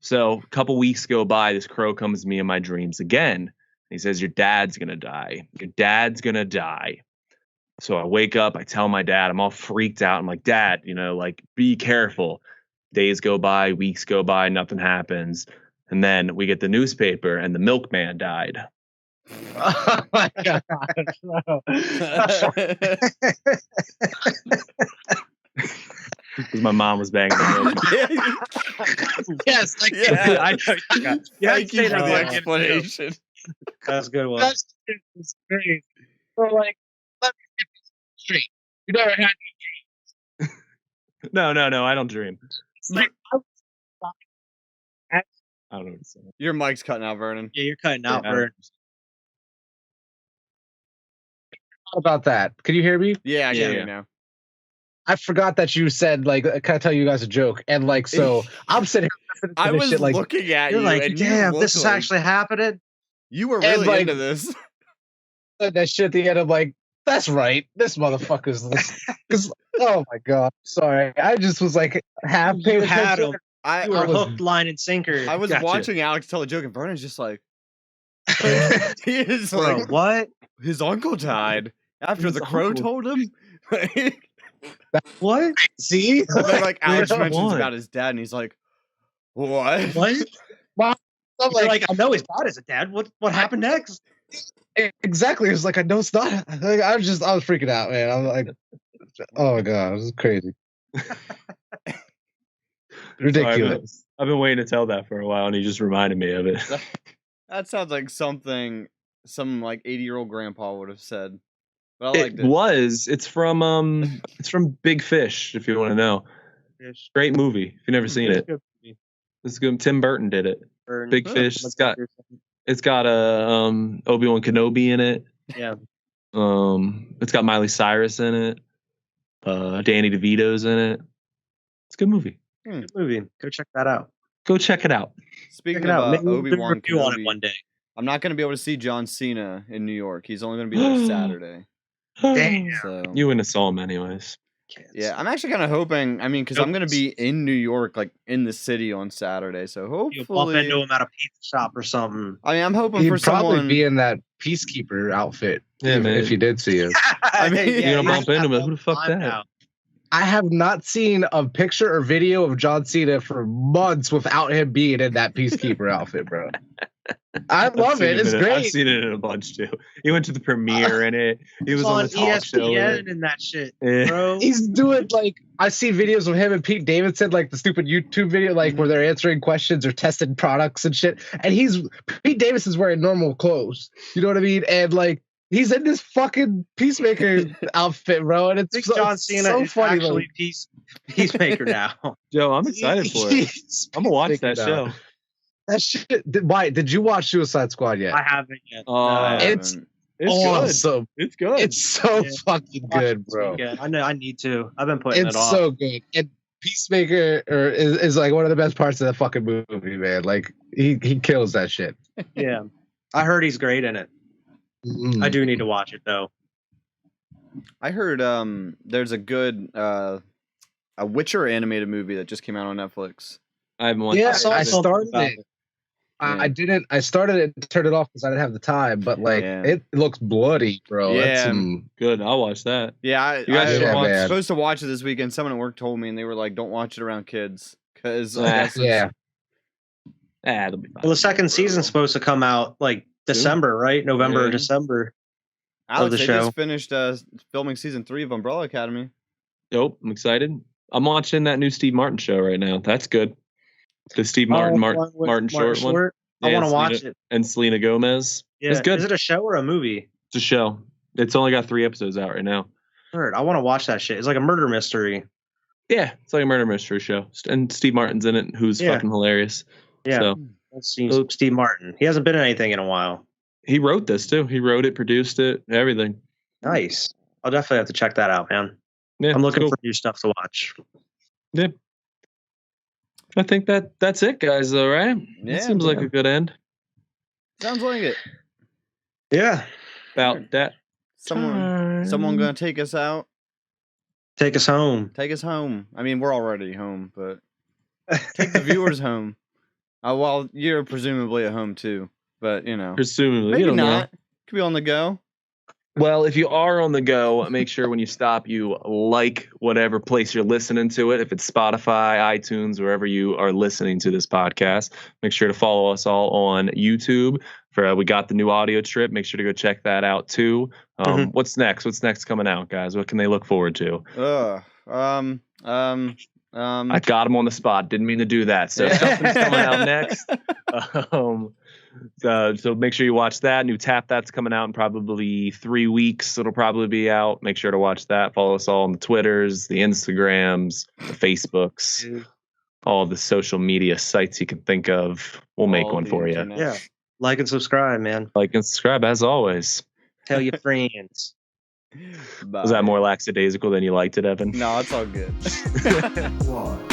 So a couple weeks go by, this crow comes to me in my dreams again. He says, your dad's going to die. Your dad's going to die. So I wake up, I tell my dad, I'm all freaked out. I'm like, Dad, you know, like, be careful. Days go by, weeks go by, nothing happens. And then we get the newspaper and the milkman died. Oh my God. Because my mom was banging the milk. Yes, like, yeah. I know. Thank you for the explanation. That's a good one. That's great. So, like, let me get this straight. You never had any dreams. No, I don't dream. Like, I don't know what to say. Your mic's cutting out, Vernon. Yeah, you're cutting out, Vernon. about that. Can you hear me? Yeah, I can hear you now. I forgot that you said, like, can I tell you guys a joke? And like, so I'm sitting here. I was shit, like, looking at you, like, and damn, you this is actually happening. You were really like, into this. That shit at the end. I'm like, that's right. This motherfucker's. Because oh my God, sorry. I just was like half paying attention. You were hooked, line, and sinker. I was watching Alex tell a joke, and Vernon's just like, he is bro, like, what? His uncle died after the crow told him. What? See? And then, like, Alex mentions about his dad, and he's like, what? What? Well, I'm like, I know his dad is a dad. What happened next? Exactly. It was like, I know it's not. Like, I was freaking out, man. I'm like, oh my God, this is crazy. Ridiculous. Sorry, I've been waiting to tell that for a while, and he just reminded me of it. That sounds like something some like 80-year-old grandpa would have said. But I liked it. It's from Big Fish, if you want to know. Great movie. If you've never seen it. It's good. Tim Burton did it. Big Fish. It's got Obi-Wan Kenobi in it. Yeah. It's got Miley Cyrus in it. Danny DeVito's in it. It's a good movie. Good movie. Go check that out. Go check it out. Speaking of Obi-Wan review on Kenobi, it one day. I'm not going to be able to see John Cena in New York. He's only going to be there Saturday. Damn. So, you wouldn't have saw him anyways. Yeah, I'm actually kind of hoping. I mean, because I'm going to be in New York, like in the city on Saturday. So hopefully, you'll bump into him at a pizza shop or something. I mean, I'm hoping He'd for probably someone be in that peacekeeper outfit. Yeah, man. If you did see it. I mean, you're gonna bump into him. Who the fuck that? Now. I have not seen a picture or video of John Cena for months without him being in that peacekeeper outfit, bro. I love it. It's great. I've seen it in a bunch too. He went to the premiere in it. He was on the talk show. ESPN and that shit, bro. He's doing like I see videos of him and Pete Davidson, like the stupid YouTube video, like where they're answering questions or testing products and shit. And Pete Davidson's wearing normal clothes. You know what I mean? And like he's in this fucking Peacemaker outfit, bro. And it's John Cena so is funny. Actually, Peacemaker now. Joe, I'm excited for it. I'm gonna watch that show. That shit. Why did you watch Suicide Squad yet? I haven't yet. It's Good. awesome. It's good. It's so fucking good, bro. I know. I need to. I've been putting it off. It's so good. And Peacemaker is like one of the best parts of the fucking movie, man. Like he kills that shit. Yeah, I heard he's great in it. I do need to watch it though. I heard there's a good a Witcher animated movie that just came out on Netflix. I haven't watched. Yeah, it. I started it. Yeah. I didn't. I started it and turned it off because I didn't have the time. But like, it looks bloody, bro. Yeah, good. I'll watch that. Yeah, you guys I was supposed to watch it this weekend. Someone at work told me, and they were like, "Don't watch it around kids," because it'll be fine. Well, the second season's supposed to come out like December, right? November or December. Alex, the they show. just finished filming season 3 of Umbrella Academy. Nope, I'm excited. I'm watching that new Steve Martin show right now. That's good. The Steve Martin short one. I want to watch it. And Selena Gomez. Yeah. It's good. Is it a show or a movie? It's a show. It's only got 3 episodes out right now. I want to watch that shit. It's like a murder mystery. Yeah, it's like a murder mystery show. And Steve Martin's in it, who's fucking hilarious. Yeah. So, Steve Martin. He hasn't been in anything in a while. He wrote this too. He wrote it, produced it, everything. Nice. I'll definitely have to check that out, man. Yeah, I'm looking for new stuff to watch. Yeah. I think that's it, guys, though, right? Yeah. That seems like a good end. Sounds like it. Yeah. About that. Someone gonna take us out. Take us home. Take us home. I mean, we're already home, but take the viewers home. Well, you're presumably at home too, but you know, presumably, maybe you don't not. know. Could be on the go. Well, if you are on the go, make sure when you stop, you like whatever place you're listening to it. If it's Spotify, iTunes, wherever you are listening to this podcast, make sure to follow us all on YouTube. We got the new audio trip. Make sure to go check that out too. What's next? What's next coming out, guys? What can they look forward to? I got him on the spot. Didn't mean to do that. So something's coming out next. So make sure you watch that. New Tap That's coming out in probably 3 weeks. It'll probably be out. Make sure to watch that. Follow us all on the Twitters, the Instagrams, the Facebooks, all the social media sites you can think of. We'll make one for you. Yeah. Like and subscribe, man. Like and subscribe as always. Tell your friends. Bye. Was that more lackadaisical than you liked it, Evan? No, it's all good. One.